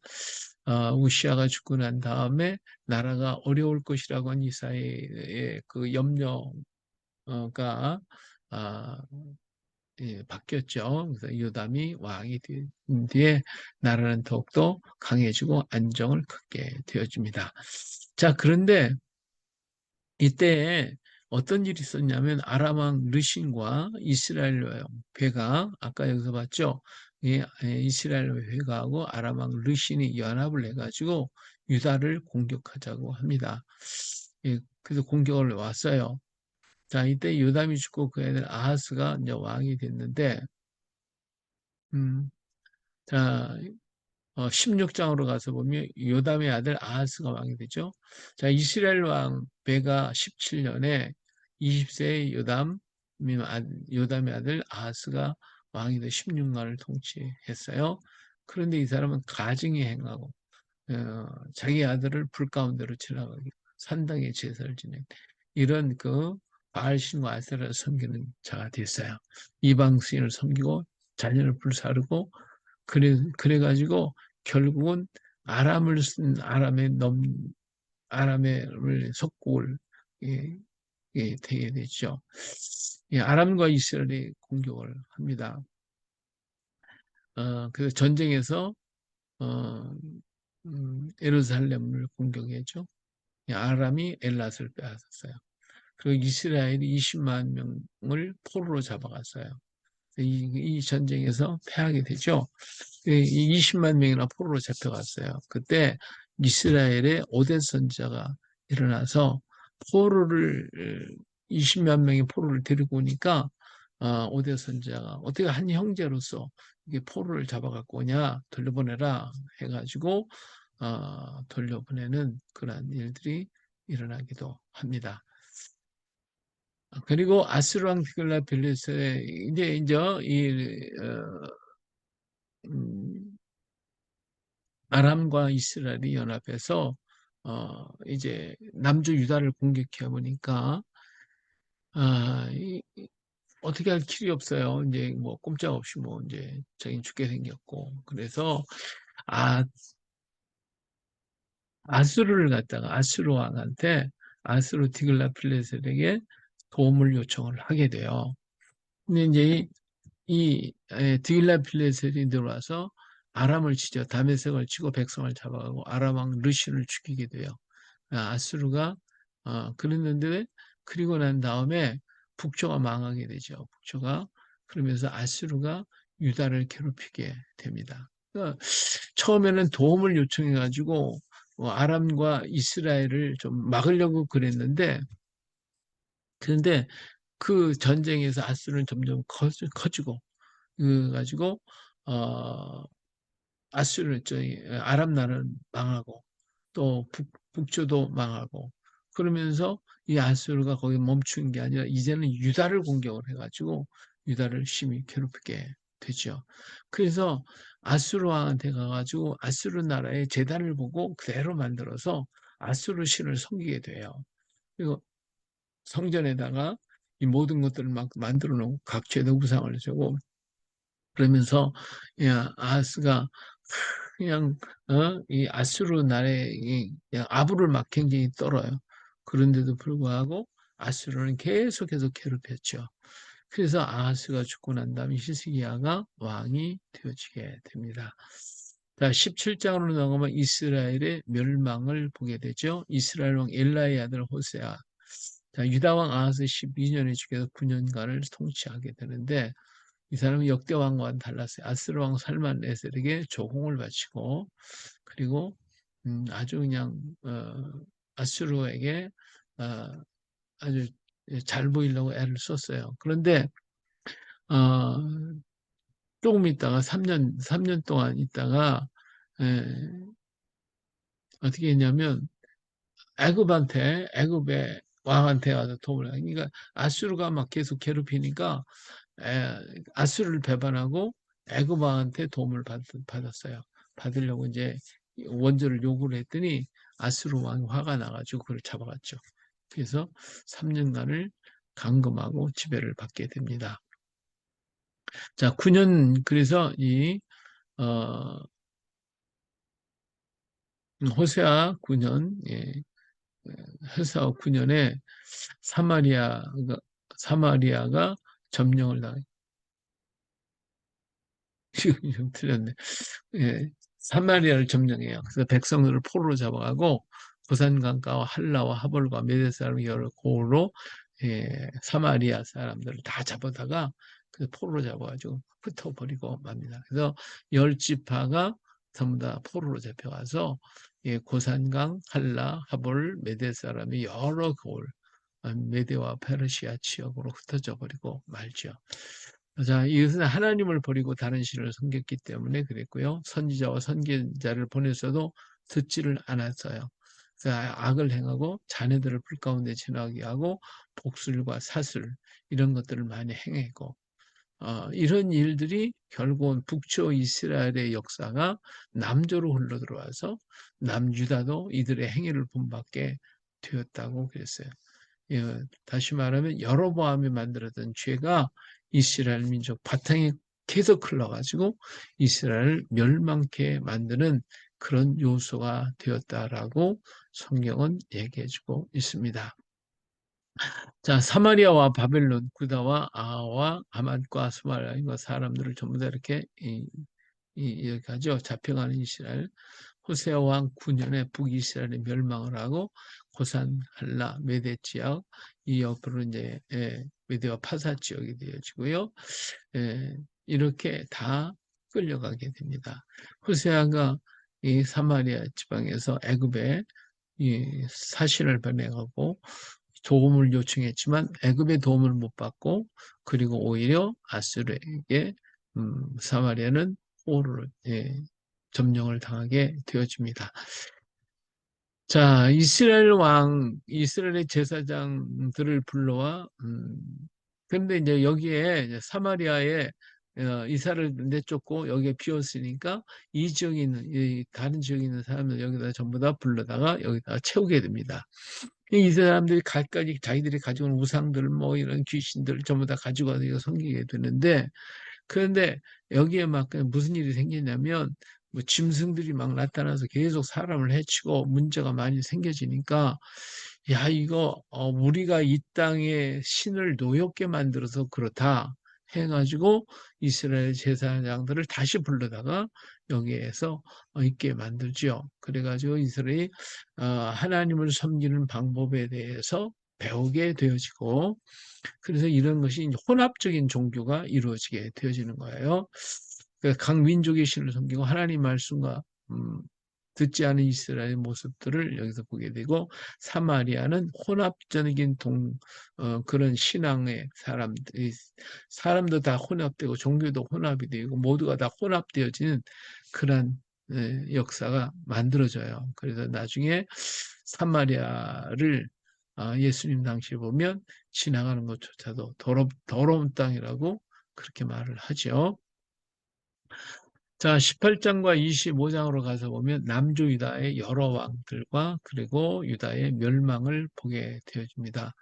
우시아가 죽고 난 다음에 나라가 어려울 것이라고 한 이사야의 그 염려가 바뀌었죠. 그래서 요담이 왕이 된 뒤에 나라는 더욱더 강해지고 안정을 갖게 되어집니다. 자, 그런데 이때 어떤 일이 있었냐면 아람 왕 르신과 이스라엘 왕 베가 아까 여기서 봤죠. 이스라엘 베가하고 아람 왕 르신이 연합을 해가지고 유다를 공격하자고 합니다. 그래서 공격을 왔어요. 자, 이때 요담이 죽고 그 애들 아하스가 이제 왕이 됐는데, 자, 16장으로 가서 보면 요담의 아들 아하스가 왕이 되죠. 자, 이스라엘 왕 베가 17년에 20세의 요담의 아들 아하스가 왕이 돼 16년을 통치했어요. 그런데 이 사람은 가증히 행하고 자기 아들을 불 가운데로 지나가게 산당에 제사를 지낸 이런 그 바알신과 아세라를 섬기는 자가 됐어요. 이방 신을 섬기고 자녀를 불사르고 그래가지고 결국은 아람을 쓴 아람의 속국을 예, 되게 됐죠. 아람과 이스라엘이 공격을 합니다. 그래서 전쟁에서 어, 예루살렘을 공격했죠. 아람이 엘랏을 빼앗았어요. 그리고 이스라엘이 20만 명을 포로로 잡아갔어요. 이 전쟁에서 패하게 되죠. 20만 명이나 포로로 잡혀갔어요. 그때 이스라엘의 오대 선지자가 일어나서 포로를 20만 명의 포로를 데리고 오니까 오대 선지자가 어떻게 한 형제로서 이게 포로를 잡아갖고 오냐 돌려보내라 해가지고 돌려보내는 그런 일들이 일어나기도 합니다. 그리고 아스루 왕 디글라필레스의 이제 이 아람과 이스라엘이 연합해서 이제 남주 유다를 공격해 보니까 어떻게 할 길이 없어요. 이제 뭐 꼼짝없이 뭐 이제 자기 죽게 생겼고 그래서 아 아수르를 갖다가 아수르 왕한테 아수르 디글라필레셀에게 도움을 요청을 하게 돼요. 근데 이제 디글라필레셀이 들어와서 아람을 치죠. 다메섹을 치고 백성을 잡아가고 아람 왕 르신을 죽이게 돼요. 아수르가 그랬는데 그리고 난 다음에 북조가 망하게 되죠. 북조가 그러면서 아수르가 유다를 괴롭히게 됩니다. 그러니까 처음에는 도움을 요청해 가지고 아람과 이스라엘을 좀 막으려고 그랬는데 그런데 그 전쟁에서 아수르는 점점 커지고 그가지고 아수르 아람 나라는 망하고 또 북조도 망하고 그러면서 이 아수르가 거기 멈춘 게 아니라 이제는 유다를 공격을 해가지고 유다를 심히 괴롭히게 되죠. 그래서 아수르 왕한테 가가지고 아수르 나라의 제단을 보고 그대로 만들어서 아수르 신을 섬기게 돼요. 그리고 성전에다가 이 모든 것들을 막 만들어 놓고 각 제도 우상을 세고 그러면서 야, 아하스가 그냥 이 아수르 나라의 그냥 아부를 막 굉장히 떨어요. 그런데도 불구하고 아수르는 계속해서 괴롭혔죠. 그래서 아하스가 죽고 난 다음에 히스기야가 왕이 되어지게 됩니다. 자, 17장으로 넘어가면 이스라엘의 멸망을 보게 되죠. 이스라엘 왕 엘라의 아들 호세아. 자, 유다 왕 아하스 12년에 죽여서 9년간을 통치하게 되는데 이 사람은 역대 왕과는 달랐어요. 아스르 왕 살만에셀에게 조공을 바치고 그리고 아주 그냥 아수르에게 어, 아주 잘 보이려고 애를 썼어요. 그런데 어, 조금 있다가 3년 동안 있다가 에, 어떻게 했냐면 애굽의 왕한테 와서 도움을 그러니까 아수르가 막 계속 괴롭히니까 아수르를 배반하고 애굽 왕한테 도움을 받았어요. 받으려고 이제 원조를 요구를 했더니 아수르 왕이 화가 나가지고 그걸 잡아갔죠. 그래서 3년간을 감금하고 지배를 받게 됩니다. 자, 9년 그래서 이 어, 호세아 9년 예, 호세아 9년에 사마리아가 사마리아가 점령을 당 좀 틀렸네. 예, 사마리아를 점령해요. 그래서 백성들을 포로로 잡아가고 부산강가와 한라와 하볼과 메대 사람 여러 고으로 사마리아 사람들을 다 잡아다가 그 포로로 잡아가지고 흩어버리고 맙니다. 그래서 열 지파가 전부 다 포로로 잡혀가서 고산강, 한라, 하볼, 메대 사람이 여러 고을 메대와 페르시아 지역으로 흩어져 버리고 말죠. 자, 이것은 하나님을 버리고 다른 신을 섬겼기 때문에 그랬고요. 선지자와 선견자를 보냈어도 듣지를 않았어요. 그래서 악을 행하고 자녀들을 불 가운데 지나게 하고 복술과 사술 이런 것들을 많이 행했고 이런 일들이 결국은 북쪽 이스라엘의 역사가 남조로 흘러 들어와서 남유다도 이들의 행위를 본받게 되었다고 그랬어요. 예, 다시 말하면 여로보암이 만들었던 죄가 이스라엘 민족 바탕에 계속 흘러가지고 이스라엘을 멸망케 만드는 그런 요소가 되었다라고 성경은 얘기해주고 있습니다. 자, 사마리아와 바벨론, 구다와 아하와 아맛과 스마리아 이 사람들을 전부 다 이렇게 이렇게 하죠. 잡혀가는 이스라엘. 호세아 왕 9년에 북이스라엘이 멸망을 하고 고산, 한라, 메대 지역 이 옆으로 이제 메대와 파사 지역이 되어지고요. 이렇게 다 끌려가게 됩니다. 호세아가 이 사마리아 지방에서 애굽에 이 사신을 보내가고 도움을 요청했지만 애굽의 도움을 못 받고 그리고 오히려 아수르에게 사마리아는 포로를 점령을 당하게 되어집니다. 자, 이스라엘의 제사장들을 불러와, 근데 이제 여기에 이제 사마리아에 이사를 내쫓고 여기에 비었으니까 이 지역에 있는, 이 다른 지역에 있는 사람들 여기다 전부 다 불러다가 여기다 채우게 됩니다. 이 사람들이 갖가지 자기들이 가지고 온 우상들 뭐 이런 귀신들 전부 다 가지고 와서 섬기게 되는데 그런데 여기에 막 무슨 일이 생기냐면 뭐 짐승들이 막 나타나서 계속 사람을 해치고 문제가 많이 생겨지니까 야 이거 우리가 이 땅에 신을 노엽게 만들어서 그렇다 해가지고 이스라엘 제사장들을 다시 불러다가 여기에서 있게 만들죠. 그래가지고 이스라엘이 하나님을 섬기는 방법에 대해서 배우게 되어지고 그래서 이런 것이 이제 혼합적인 종교가 이루어지게 되어지는 거예요. 그러니까 각 민족의 신을 섬기고 하나님 말씀과 음, 듣지 않은 이스라엘의 모습들을 여기서 보게 되고 사마리아는 혼합적인 그런 신앙의 사람들이 사람도 다 혼합되고 종교도 혼합이 되고 모두가 다 혼합되어지는 그런 역사가 만들어져요. 그래서 나중에 사마리아를 예수님 당시에 보면 지나가는 것조차도 더러운 땅이라고 그렇게 말을 하죠. 자, 18장과 25장으로 가서 보면 남조 유다의 여러 왕들과 그리고 유다의 멸망을 보게 되어집니다.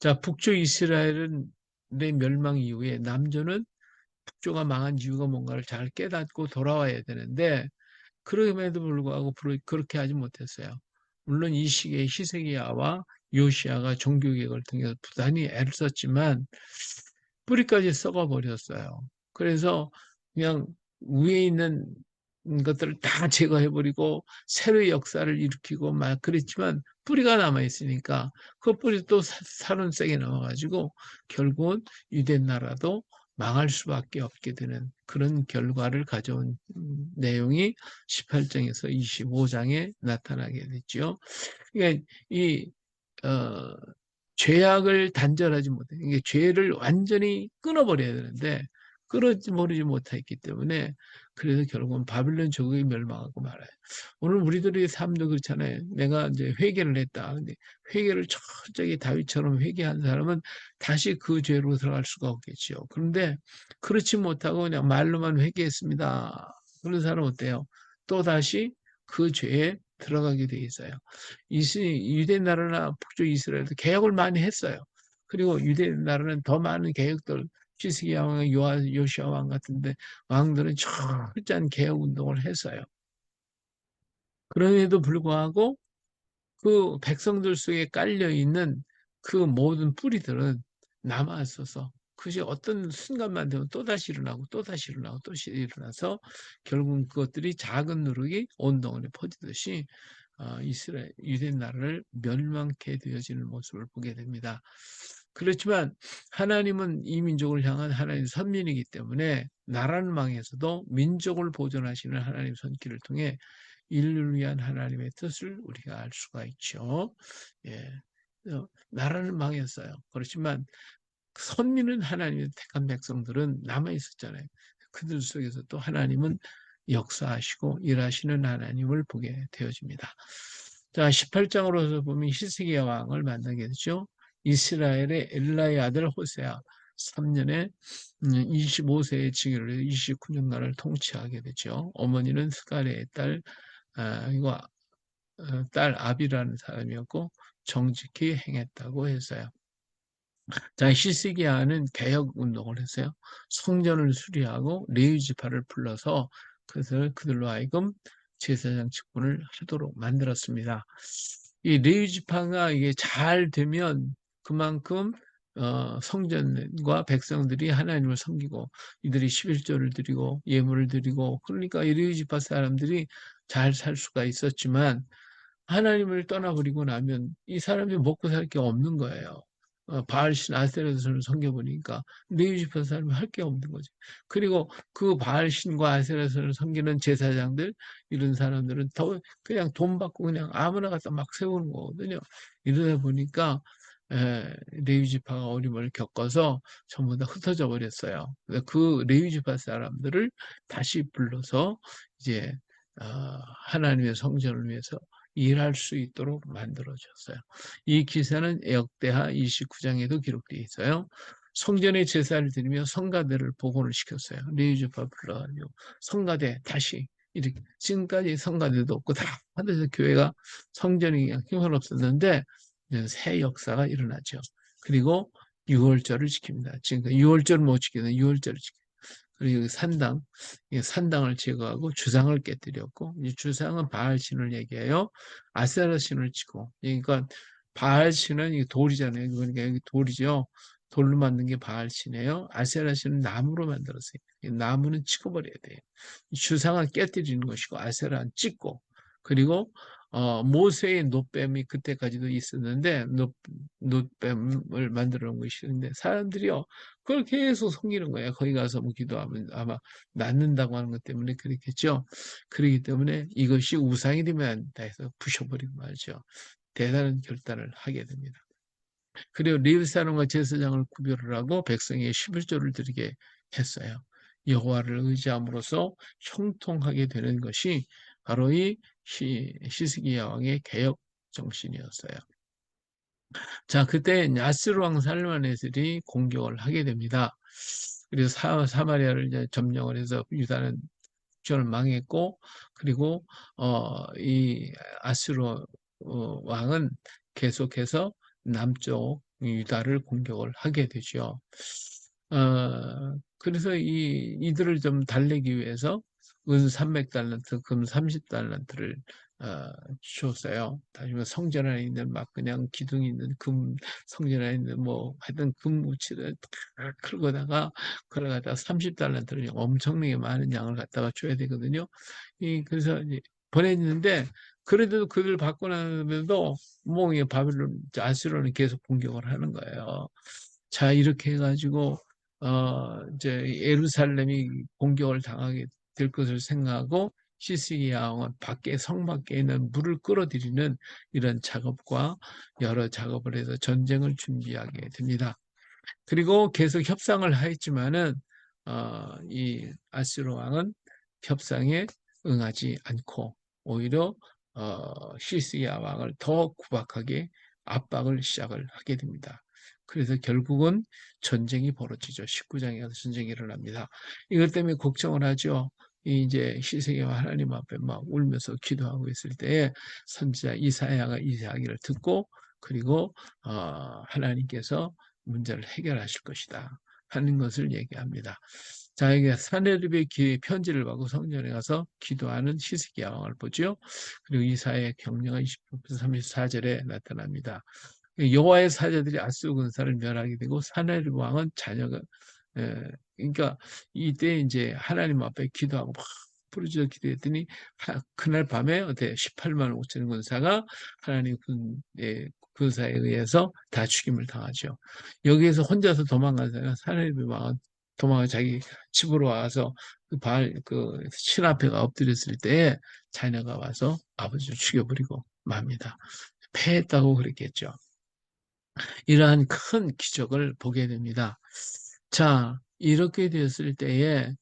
자, 북조 이스라엘의 멸망 이후에 남조는 북조가 망한 이유가 뭔가를 잘 깨닫고 돌아와야 되는데 그럼에도 불구하고 그렇게 하지 못했어요. 물론 이 시기에 히스기야와 요시야가 종교개혁을 통해서 부단히 애를 썼지만 뿌리까지 썩어버렸어요. 그래서 그냥 위에 있는 것들을 다 제거해버리고 새로의 역사를 일으키고 막 그랬지만 뿌리가 남아있으니까 그 뿌리 또 살은 세게 남아가지고 결국은 유대 나라도 망할 수밖에 없게 되는 그런 결과를 가져온 내용이 18장에서 25장에 나타나게 됐죠. 그러니까 이 어, 죄악을 단절하지 못해. 이게 죄를 완전히 끊어버려야 되는데 끊어버리지 못했기 때문에 그래서 결국은 바빌론 제국이 멸망하고 말아요. 오늘 우리들의 삶도 그렇잖아요. 내가 이제 회개를 했다. 근데 회개를 철저히 다윗처럼 회개한 사람은 다시 그 죄로 들어갈 수가 없겠죠. 그런데 그렇지 못하고 그냥 말로만 회개했습니다. 그런 사람은 어때요? 또 다시 그 죄에 들어가게 돼 있어요. 유대 나라나 북쪽 이스라엘도 개혁을 많이 했어요. 그리고 유대 나라는 더 많은 개혁들, 히스기야 왕, 요시야 왕 같은데 왕들은 철저한 개혁 운동을 했어요. 그럼에도 불구하고 그 백성들 속에 깔려 있는 그 모든 뿌리들은 남아 있어서 그것이 어떤 순간만 되면 또다시 일어나고 또다시 일어나고 또다시 일어나서 결국은 그것들이 작은 누룩이 온 동안에 퍼지듯이 이스라엘 유대 나라를 멸망케 되어지는 모습을 보게 됩니다. 그렇지만 하나님은 이 민족을 향한 하나님 선민이기 때문에 나라는 망해서도 민족을 보존하시는 하나님 손길을 통해 인류를 위한 하나님의 뜻을 우리가 알 수가 있죠. 예. 나라는 망했어요. 그렇지만 선민은 하나님의 택한 백성들은 남아 있었잖아요. 그들 속에서 또 하나님은 역사하시고 일하시는 하나님을 보게 되어집니다. 자, 18장으로서 보면 히스기야 왕을 만나게 되죠. 이스라엘의 엘라의 아들 호세아 3년에 25세의 징계를 29년간을 통치하게 되죠. 어머니는 스가랴의 이거 딸 아비라는 사람이었고 정직히 행했다고 했어요. 자, 히스기야는 개혁 운동을 했어요. 성전을 수리하고 레위 지파를 불러서 그들로 하여금 제사장 직분을 하도록 만들었습니다. 이 레위 지파가 이게 잘 되면 그만큼 성전과 백성들이 하나님을 섬기고 이들이 11조를 드리고 예물을 드리고 그러니까 이 레위 지파 사람들이 잘 살 수가 있었지만 하나님을 떠나버리고 나면 이 사람이 먹고 살 게 없는 거예요. 바알신 아세라신을 섬겨보니까 레위 지파 사람이 할 게 없는 거죠. 그리고 그 바알신과 아세라신을 섬기는 제사장들 이런 사람들은 더 그냥 돈 받고 그냥 아무나 갖다 막 세우는 거거든요. 이러다 보니까 레위 지파가 어려움을 겪어서 전부 다 흩어져 버렸어요. 그 레위 지파 사람들을 다시 불러서 이제 하나님의 성전을 위해서 일할 수 있도록 만들어졌어요. 이 기사는 역대하 29장에도 기록되어 있어요. 성전에 제사를 드리며 성가대를 복원을 시켰어요. 레위지파 불러가지고 성가대 다시 이렇게 지금까지 성가대도 없고 다 하면서 교회가 성전이 그냥 힘없었는데 새 역사가 일어나죠. 그리고 6월절을 지킵니다. 지금 6월절 못 지키는 6월절을 지킵니다. 그리고 산당을 제거하고 주상을 깨뜨렸고, 이 주상은 바알 신을 얘기해요. 아세라 신을 치고, 그러니까 바알 신은 이 돌이잖아요. 그러니까 여기 돌이죠. 돌로 만든 게 바알 신이에요. 아세라 신은 나무로 만들었어요. 나무는 찍어버려야 돼요. 주상은 깨뜨리는 것이고 아세라는 찍고, 그리고 모세의 놋뱀이 그때까지도 있었는데 놋뱀을 만들어 놓은 것이 있는데 사람들이요 그걸 계속 섬기는 거예요. 거기 가서 뭐 기도하면 아마 낫는다고 하는 것 때문에 그렇겠죠. 그렇기 때문에 이것이 우상이 되면 안 된다 해서 부셔버리고 말죠. 대단한 결단을 하게 됩니다. 그리고 레위 사람과 제사장을 구별을 하고 백성에게 11조를 드리게 했어요. 여호와를 의지함으로써 형통하게 되는 것이 바로 이 히스기야 왕의 개혁 정신이었어요. 자, 그때 야스르 왕 살만에슬이 공격을 하게 됩니다. 그래서 사마리아를 이제 점령을 해서 유다는 국전을 망했고, 그리고 이 아스로 왕은 계속해서 남쪽 유다를 공격을 하게 되죠. 그래서 이들을 좀 달래기 위해서 은 300달란트, 금 30달란트를 줬어요. 다시마 성전 안에 있는 막 그냥 기둥이 있는 금 성전 안에 있는 뭐 하여튼 금무치를 다 긁어다가 그걸 갖다가 30달란트를 엄청나게 많은 양을 갖다가 줘야 되거든요. 그래서 이제 보냈는데 그래도 그들 받고 나면도 뭐 바빌론 아수르는 계속 공격을 하는 거예요. 자, 이렇게 해가지고 이제 예루살렘이 공격을 당하게 될 것을 생각하고 시스기야 왕은 밖에 성 밖에 있는 물을 끌어들이는 이런 작업과 여러 작업을 해서 전쟁을 준비하게 됩니다. 그리고 계속 협상을 하였지만은 이 아수르 왕은 협상에 응하지 않고 오히려 시스기야 왕을 더 구박하게 압박을 시작을 하게 됩니다. 그래서 결국은 전쟁이 벌어지죠. 19장에 가서 전쟁이 일어납니다. 이것 때문에 걱정을 하죠. 이제 시스기야 하나님 앞에 막 울면서 기도하고 있을 때에 선지자 이사야가 이 이야기를 듣고 그리고 하나님께서 문제를 해결하실 것이다 하는 것을 얘기합니다. 자, 이게 사내립의 편지를 받고 성전에 가서 기도하는 히스기야 왕을 보죠. 그리고 이사야의 경려가 20절 34절에 나타납니다. 여호와의 사자들이 아수르 군사를 멸하게 되고 사내립 왕은 자녀가 그러니까 이때 이제 하나님 앞에 기도하고 막 부르짖어 기도했더니 그날 밤에 어때 18만 5천 군사가 하나님 군사에 의해서 다 죽임을 당하죠. 여기에서 혼자서 도망간 사람은 사내립 왕은 도망가 자기 집으로 와서 신 앞에가 엎드렸을 때에 자녀가 와서 아버지를 죽여버리고 맙니다. 패했다고 그랬겠죠. 이러한 큰 기적을 보게 됩니다. 자, 이렇게 되었을 때에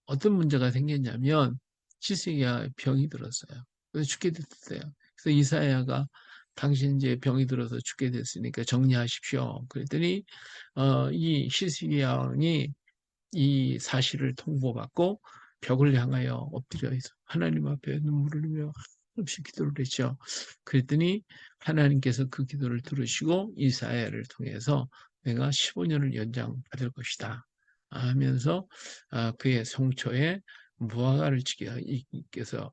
어떤 문제가 생겼냐면 시스기야 병이 들었어요. 그래서 죽게 됐어요. 그래서 이사야가 당신 이제 병이 들어서 죽게 됐으니까 정리하십시오. 그랬더니 이 시스기야 왕이 이 사실을 통보받고 벽을 향하여 엎드려 있어 하나님 앞에 눈물을 흘리며 한없이 기도를 했죠. 그랬더니 하나님께서 그 기도를 들으시고 이사야를 통해서 내가 15년을 연장받을 것이다 하면서 그의 성초에 무화과를 께서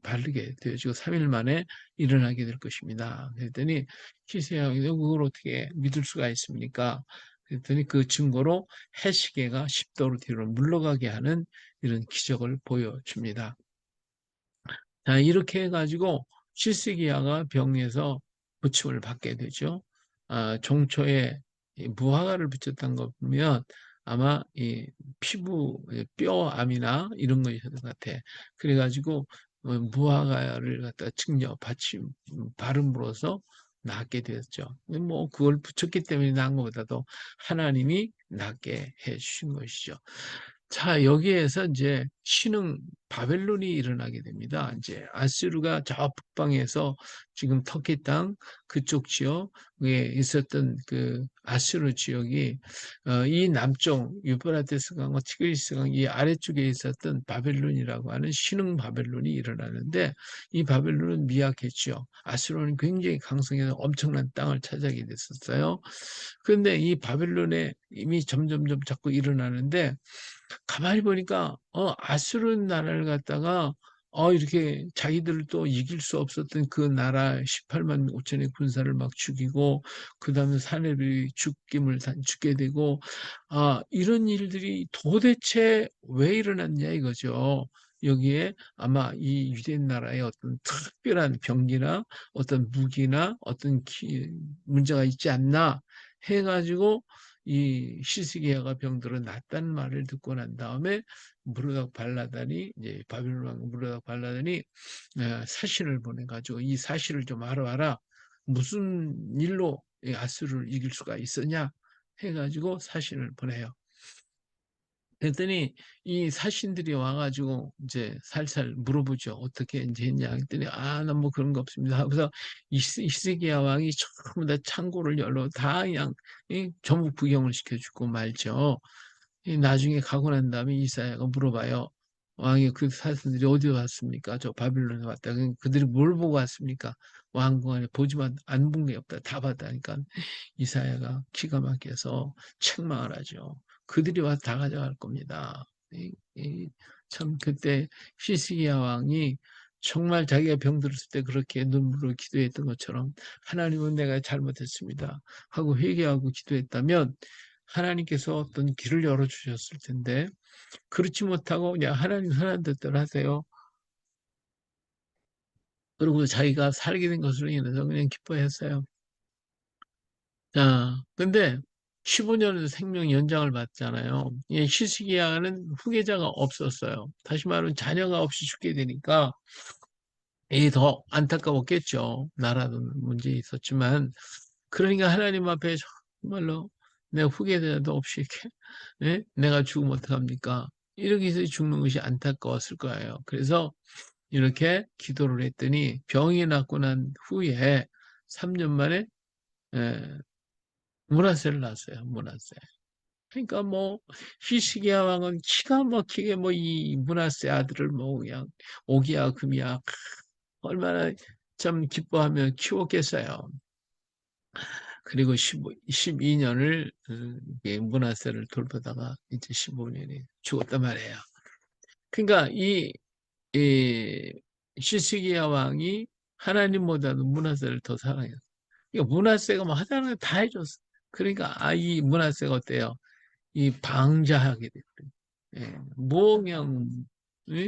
바르게 되어지고 3일 만에 일어나게 될 것입니다. 그랬더니 히스기야가 그걸 어떻게 믿을 수가 있습니까? 그랬더니 그 증거로 해시계가 10도로 뒤로 물러가게 하는 이런 기적을 보여줍니다. 자, 이렇게 해가지고 실시기야가 병에서 고침을 받게 되죠. 종초에 무화과를 붙였던 거 보면 아마 이 피부 뼈암이나 이런 거였던 것 같아. 그래가지고 무화과를 갖다 증려 받침 바름으로써 낫게 되었죠. 뭐 그걸 붙였기 때문에 나은 것보다도 하나님이 낫게 해주신 것이죠. 자, 여기에서 이제 신흥 바벨론이 일어나게 됩니다. 이제 아수르가 저 북방에서 지금 터키 땅 그쪽 지역에 있었던 그 아수르 지역이 이 남쪽 유브라테스 강과 티그리스 강 이 아래쪽에 있었던 바벨론이라고 하는 신흥 바벨론이 일어나는데 이 바벨론은 미약했죠. 아수르는 굉장히 강성해서 엄청난 땅을 차지하게 됐었어요. 그런데 이 바벨론에 이미 점점점 자꾸 일어나는데 가만히 보니까 아수르 나라를 갖다가 이렇게 자기들을 또 이길 수 없었던 그 나라 18만 5천의 군사를 막 죽이고 그다음에 사내들이 죽게 되고 이런 일들이 도대체 왜 일어났냐 이거죠. 여기에 아마 이 유대인 나라의 어떤 특별한 병기나 어떤 무기나 어떤 문제가 있지 않나 해가지고 이 시스기야가 병들어 낫다는 말을 듣고 난 다음에 무르닥 발라단이 이제 바빌론 왕 무르닥 발라단이 사신을 보내가지고 이 사실을 좀 알아와라. 무슨 일로 이 아수르를 이길 수가 있었냐 해가지고 사신을 보내요. 그랬더니 이 사신들이 와가지고 이제 살살 물어보죠. 어떻게 이제 했냐 했더니 난 뭐 그런 거 없습니다. 그래서 히스기야 왕이 전부 다 창고를 열어 다 그냥 전부 구경을 시켜주고 말죠. 나중에 가고 난 다음에 이사야가 물어봐요. 왕이 그 사신들이 어디 왔습니까? 저 바빌론에 왔다. 그들이 뭘 보고 왔습니까? 왕궁 안에 보지만 안 본 게 없다. 다 봤다니까 이사야가 기가 막혀서 책망을 하죠. 그들이 와서 다 가져갈 겁니다. 참 그때 히스기야 왕이 정말 자기가 병들었을 때 그렇게 눈물로 기도했던 것처럼 하나님은 내가 잘못했습니다 하고 회개하고 기도했다면 하나님께서 어떤 길을 열어주셨을 텐데 그렇지 못하고 그냥 하나님 하나님 뜻대로 하세요. 그리고 자기가 살게 된 것으로 인해서 그냥 기뻐했어요. 자, 근데 15년 생명 연장을 받잖아요. 이 히스기야는 후계자가 없었어요. 다시 말하면 자녀가 없이 죽게 되니까 이 더 안타까웠겠죠. 나라도 문제 있었지만 그러니까 하나님 앞에 정말로 내 후계자도 없이 이렇게 예? 내가 죽으면 어떡합니까? 이렇게 해서 죽는 것이 안타까웠을 거예요. 그래서 이렇게 기도를 했더니 병이 낫고 난 후에 3년 만에 예, 문하세를 낳았어요. 문하세. 그러니까 뭐 히스기야 왕은 기가 막히게 뭐 이 문하세 아들을 뭐 그냥 오기야 금이야 얼마나 참 기뻐하며 키웠겠어요. 그리고 12년을 문하세를 돌보다가 이제 15년이 죽었단 말이에요. 그러니까 이 시스기야 왕이 하나님보다도 문하세를 더 사랑했어. 그러니까 문하세가 뭐 하자는 거 다 해줬어. 그러니까 이 문하세가 어때요? 이 방자하게 됐대. 예, 뭐 그냥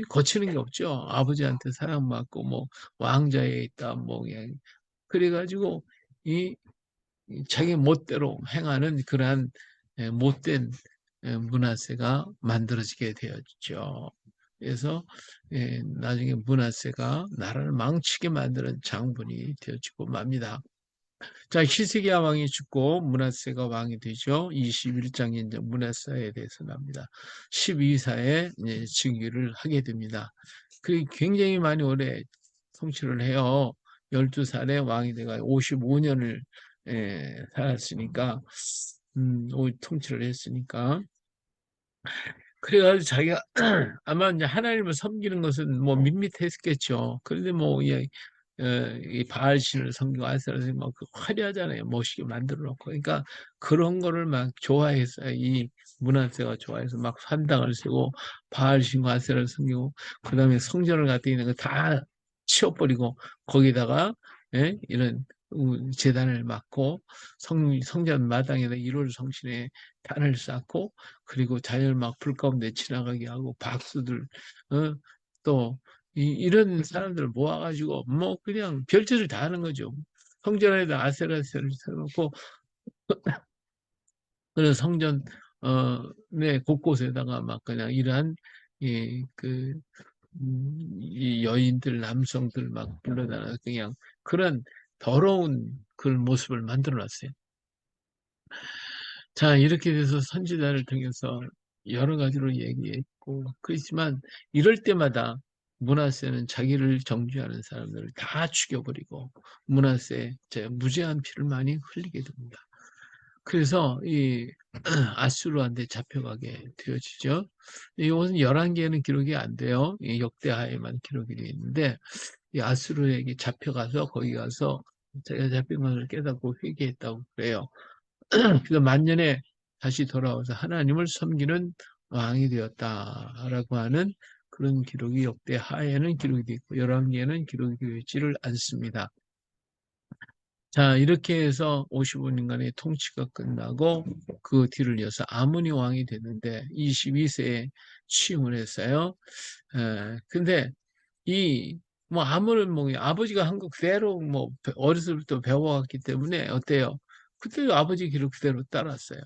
거치는 게 없죠. 아버지한테 사랑받고 뭐 왕자에 있다 뭐 그냥 그래가지고 이 자기 멋대로 행하는 그러한 못된 문하세가 만들어지게 되었죠. 그래서 나중에 문하세가 나라를 망치게 만드는 장본이 되어지고 맙니다. 자, 히스기야 왕이 죽고 문하세가 왕이 되죠. 21장에 이제 문하세에 대해서 나옵니다. 12사에 즉위를 하게 됩니다. 그 굉장히 많이 오래 통치를 해요. 12살에 왕이 돼가 55년을 살았으니까 통치를 했으니까 그래가지고 자기가 아마 이제 하나님을 섬기는 것은 뭐 밋밋했겠죠. 그런데 뭐 이 바알신을 섬기고 아세라를 섬기고 막 화려하잖아요. 멋있게 만들어 놓고. 그러니까 그런 거를 막 좋아했어요. 이 문화세가 좋아해서 막 산당을 세고 바알신과 아세라를 섬기고 그다음에 성전을 갖다 있는 거 다 치워버리고 거기다가 이런 제단을 막고 성전 마당에다 일월 성신에 단을 쌓고 그리고 자연을 막 불 가운데 지나가게 하고 박수들 또 이런 사람들을 모아가지고 뭐 그냥 별짓을 다 하는 거죠. 성전에다 아세라세를 세워놓고 그래서 성전 네 곳곳에다가 막 그냥 이러한 이 여인들 남성들 막 불러다가 그냥 그런 더러운 그 모습을 만들어 놨어요. 자, 이렇게 돼서 선지자를 통해서 여러 가지로 얘기했고, 그렇지만 이럴 때마다 문하세는 자기를 정죄하는 사람들을 다 죽여버리고, 문하세, 무죄한 피를 많이 흘리게 됩니다. 그래서 이 아수르한테 잡혀가게 되어지죠. 이것은 11개는 기록이 안 돼요. 이 역대하에만 기록이 되어 있는데, 이 아수르에게 잡혀가서 거기 가서 자기가 잡힌 것을 깨닫고 회개했다고 그래요. 그래서 만년에 다시 돌아와서 하나님을 섬기는 왕이 되었다라고 하는 그런 기록이 역대 하에는 기록이 되어 있고 열왕기에는 기록이 되어 있지를 않습니다. 자, 이렇게 해서 55년간의 통치가 끝나고 그 뒤를 이어서 아모니 왕이 됐는데 22세에 취임을 했어요. 근데 뭐 아무런 뭐 아버지가 한국 그대로 뭐 어렸을 때부터 배워왔기 때문에 어때요? 그때도 아버지 기록 그대로 따랐어요.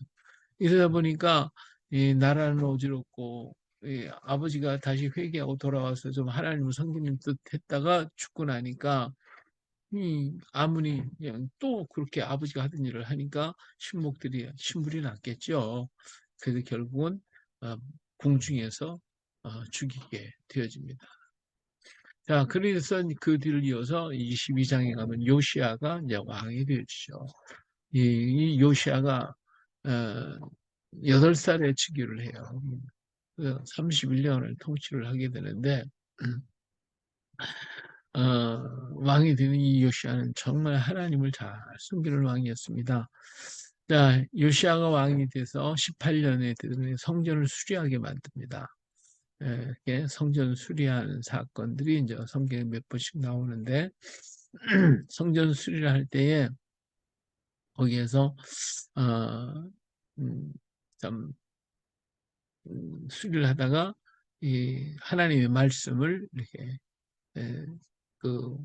이러다 보니까 이 나라는 어지럽고 이 아버지가 다시 회개하고 돌아와서 좀 하나님을 섬기는 듯 했다가 죽고 나니까 아무리 그냥 또 그렇게 아버지가 하던 일을 하니까 신물이 났겠죠. 그래서 결국은 어, 궁중에서 죽이게 되어집니다. 자, 그래서 그 뒤를 이어서 22장에 가면 요시아가 이제 왕이 되죠. 이 요시아가 8살에 즉위를 해요. 31년을 통치를 하게 되는데 왕이 되는 이 요시아는 정말 하나님을 잘 섬기는 왕이었습니다. 자, 요시아가 왕이 돼서 18년에 성전을 수리하게 만듭니다. 이렇게 성전 수리하는 사건들이 이제 성경에 몇 번씩 나오는데, 성전 수리를 할 때에 거기에서 어, 음, 참 수리를 하다가 이 하나님의 말씀을 이렇게 에, 그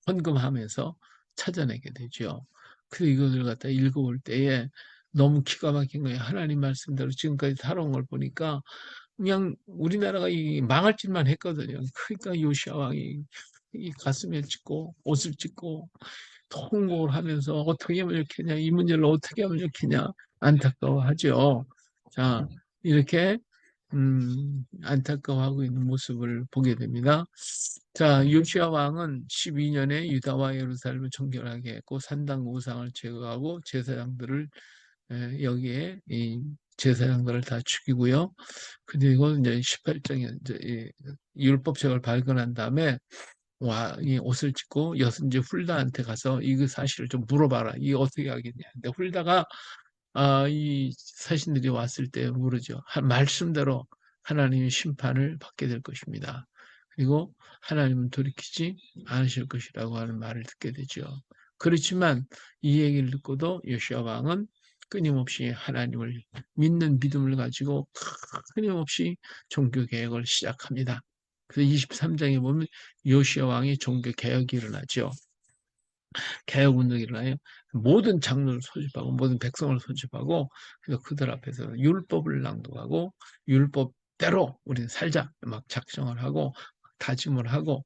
헌금하면서 찾아내게 되죠. 그래서 이것을 갖다 읽어볼 때에 너무 기가 막힌 거예요. 하나님 말씀대로 지금까지 살아온 걸 보니까 그냥 우리나라가 이 망할 짓만 했거든요. 그러니까 요시아 왕이 이 가슴에 찢고 옷을 찢고 통곡을 하면서 어떻게 하면 좋겠냐, 이 문제를 어떻게 하면 좋겠냐 안타까워하죠. 자, 이렇게 안타까워하고 있는 모습을 보게 됩니다. 자, 요시아 왕은 12년에 유다와 예루살렘을 정결하게 했고 산당 우상을 제거하고 제사장들을 여기에 이 제사장들을 다 죽이고요. 그리고 이제 18장에 이제 이 율법책을 발견한 다음에 와, 이 옷을 찢고 이제 훌다한테 가서 이거 사실을 좀 물어봐라. 이게 어떻게 하겠냐. 근데 훌다가 이 사신들이 왔을 때 물으죠. 말씀대로 하나님의 심판을 받게 될 것입니다. 그리고 하나님은 돌이키지 않으실 것이라고 하는 말을 듣게 되죠. 그렇지만 이 얘기를 듣고도 요시아 왕은 끊임없이 하나님을 믿는 믿음을 가지고 끊임없이 종교 개혁을 시작합니다. 그래서 23장에 보면 요시아 왕이 종교 개혁이 일어나죠. 개혁 운동이 일어나요. 모든 장로를 소집하고 모든 백성을 소집하고 그래서 그들 앞에서 율법을 낭독하고 율법대로 우리는 살자 막 작정을 하고 다짐을 하고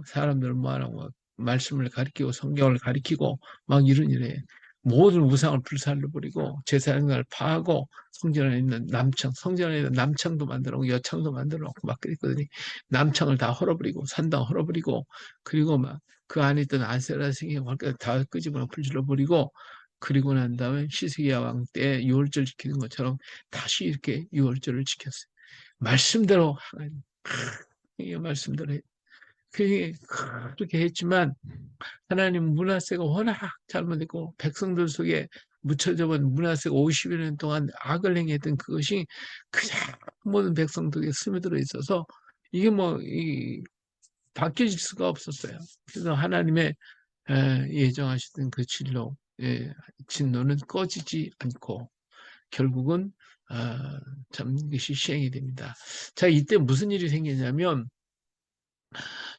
사람들을 모아놓고 말씀을 가리키고 성경을 가리키고 막 이런 일에 모든 우상을 불살로 버리고 제사장을 파하고 성전에 있는 남창, 성전에 있는 남창도 만들어놓고 여창도 만들어놓고 막 그랬거든요. 남창을 다 헐어버리고 산당 헐어버리고 그리고 막 그 안에 있던 아세라 생긴 다 끄집어내 불질러 버리고 그리고 난 다음에 시스기야 왕 때 유월절 지키는 것처럼 다시 이렇게 유월절을 지켰어요. 말씀대로 하나님, 이 말씀대로 그렇게 했지만 하나님 므낫세가 워낙 잘못했고 백성들 속에 묻혀져 본 므낫세가 50여 년 동안 악을 행했던 그것이 그냥 모든 백성들에게 스며들어 있어서 이게 바뀌어질 수가 없었어요. 그래서 하나님의 예정하시던 그 진노는 꺼지지 않고 결국은 참 이것이 시행이 됩니다. 자, 이때 무슨 일이 생기냐면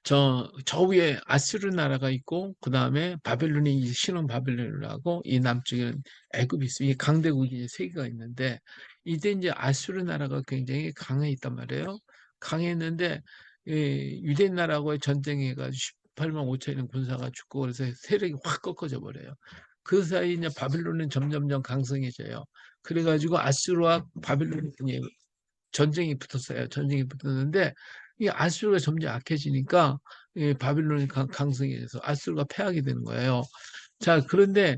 저 위에 아수르 나라가 있고 그 다음에 바벨론이 신흥 바벨론을 하고 이 남쪽에는 애굽이 있어요. 이 강대국이 세 개가 있는데 이때 이제 아수르 나라가 굉장히 강해있단 말이에요. 강했는데 유대 나라하고의 전쟁해가지고 18만 5천이는 군사가 죽고 그래서 세력이 확 꺾어져 버려요. 그 사이 이제 바벨론은 점점점 강성해져요. 그래가지고 아수르와 바벨론이 전쟁이 붙었어요. 전쟁이 붙었는데 이 아수르가 점점 약해지니까 바빌론이 강성해져서 아수르가 패하게 되는 거예요. 자, 그런데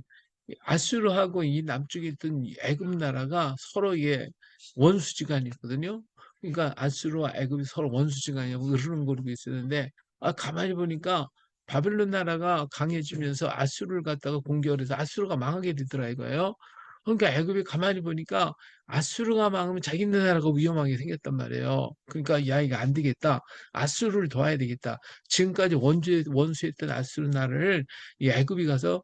아수르하고 이 남쪽에 있던 애굽 나라가 서로 이게 원수지간이 있거든요. 그러니까 아수르와 애굽이 서로 원수지간이고 으르렁거리고 있었는데 가만히 보니까 바빌론 나라가 강해지면서 아수르를 갖다가 공격을 해서 아수르가 망하게 되더라 이거예요. 그러니까 애굽이 가만히 보니까 아수르가 망하면 자기네 나라가 위험하게 생겼단 말이에요. 그러니까 야 이거 안 되겠다. 아수르를 도와야 되겠다. 지금까지 원수했던 아수르 나라를 이 애굽이 가서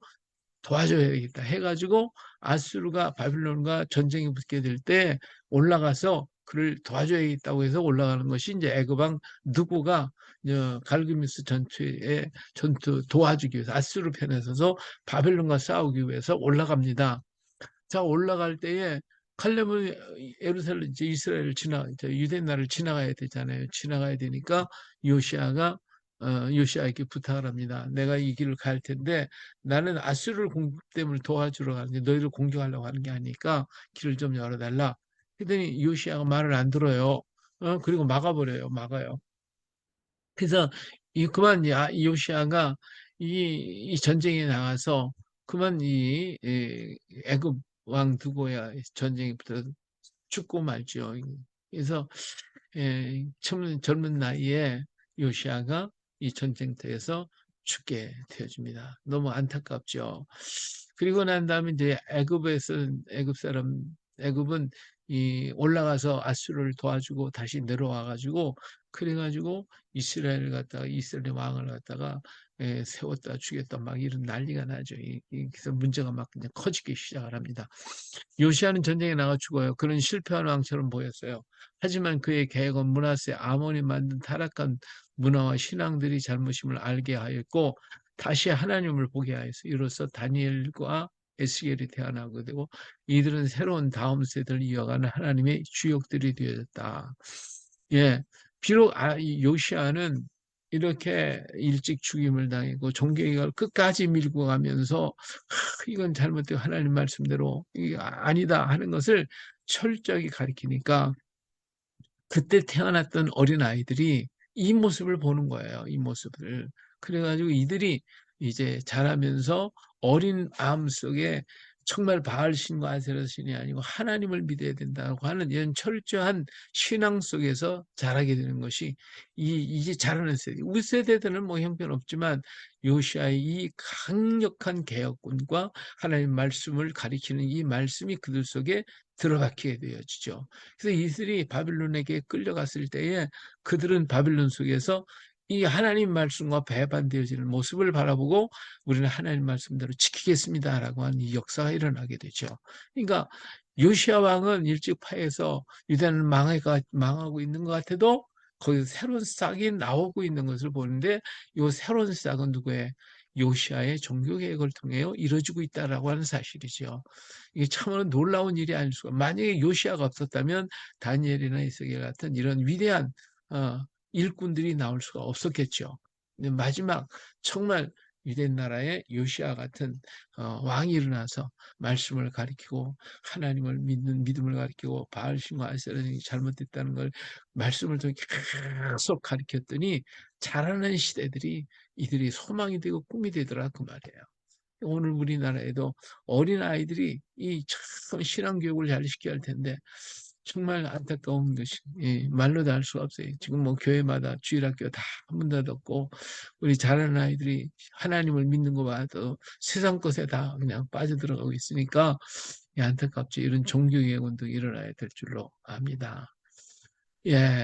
도와줘야겠다 해가지고 아수르가 바빌론과 전쟁이 붙게 될 때 올라가서 그를 도와줘야겠다고 해서 올라가는 것이 이제 애굽왕 느고가 갈그미스 전투 도와주기 위해서 아수르 편에 서서 바빌론과 싸우기 위해서 올라갑니다. 자, 올라갈 때에 칼렙은 예루살렘, 이제 이스라엘을 유대 나라를 지나가야 되잖아요. 지나가야 되니까 요시아가 요시아에게 부탁을 합니다. 내가 이 길을 갈 텐데 나는 아수르를 때문에 도와주러 가는데 너희를 공격하려고 하는 게 아니니까 길을 좀 열어달라. 그랬더니 요시아가 말을 안 들어요. 그리고 막아버려요. 막아요. 그래서 그만 이 요시아가 이 전쟁에 나가서 그만 애굽 왕 두고야 전쟁이 붙어 죽고 말죠. 그래서 젊은 나이에 요시아가 이 전쟁터에서 죽게 되어집니다. 너무 안타깝죠. 그리고 난 다음에 이제 애굽은 이 올라가서 아수르를 도와주고 다시 내려와 가지고 그래가지고 이스라엘 왕을 갖다가 세웠다 죽였다 막 이런 난리가 나죠. 그래서 문제가 막 그냥 커지기 시작을 합니다. 요시아는 전쟁에 나가 죽어요. 그런 실패한 왕처럼 보였어요. 하지만 그의 계획은 므낫세 아몬이 만든 타락한 문화와 신앙들이 잘못임을 알게 하였고 다시 하나님을 보게 하였어요. 이로써 다니엘과 에스겔이 태어나게 되고 이들은 새로운 다음 세대를 이어가는 하나님의 주역들이 되었다. 예, 비록 이 요시아는 이렇게 일찍 죽임을 당했고 종교개혁을 끝까지 밀고 가면서 이건 잘못되고 하나님 말씀대로 이게 아니다 하는 것을 철저하게 가리키니까 그때 태어났던 어린아이들이 이 모습을 보는 거예요. 이 모습을. 그래가지고 이들이 이제 자라면서 어린 마음 속에 정말 바알신과 아세라신이 아니고 하나님을 믿어야 된다고 하는 이런 철저한 신앙 속에서 자라게 되는 것이 이제 자라는 세대. 우리 세대들은 뭐 형편없지만 요시아의 이 강력한 개혁군과 하나님 말씀을 가리키는 이 말씀이 그들 속에 들어박히게 되어지죠. 그래서 이슬이 바빌론에게 끌려갔을 때에 그들은 바빌론 속에서 이 하나님 말씀과 배반되어지는 모습을 바라보고 우리는 하나님 말씀대로 지키겠습니다라고 하는 이 역사가 일어나게 되죠. 그러니까 요시아 왕은 일찍 파해서 유다는 망하고 있는 것 같아도 거기서 새로운 싹이 나오고 있는 것을 보는데 이 새로운 싹은 누구의 요시아의 종교 개혁을 통해 이루어지고 있다라고 하는 사실이죠. 이게 참으로 놀라운 일이 아닐 수가. 만약에 요시아가 없었다면 다니엘이나 이스라엘 같은 이런 위대한 어, 일꾼들이 나올 수가 없었겠죠. 근데 마지막 정말 유대 나라의 요시아 같은 왕이 일어나서 말씀을 가리키고 하나님을 믿는 믿음을 가리키고 바알신과 아세라신이 잘못됐다는 걸 말씀을 통해 계속 가리켰더니 자라는 시대들이 이들이 소망이 되고 꿈이 되더라 그 말이에요. 오늘 우리나라에도 어린아이들이 이 참 신앙교육을 잘 시켜야 할 텐데 정말 안타까운 것이 말로 다 할 수가 없어요. 지금 뭐 교회마다 주일학교 다 문 닫았고 우리 자라는 아이들이 하나님을 믿는 거 봐도 세상 것에 다 그냥 빠져들어가고 있으니까 안타깝죠. 이런 종교개혁운동이 일어나야 될 줄로 압니다. 예.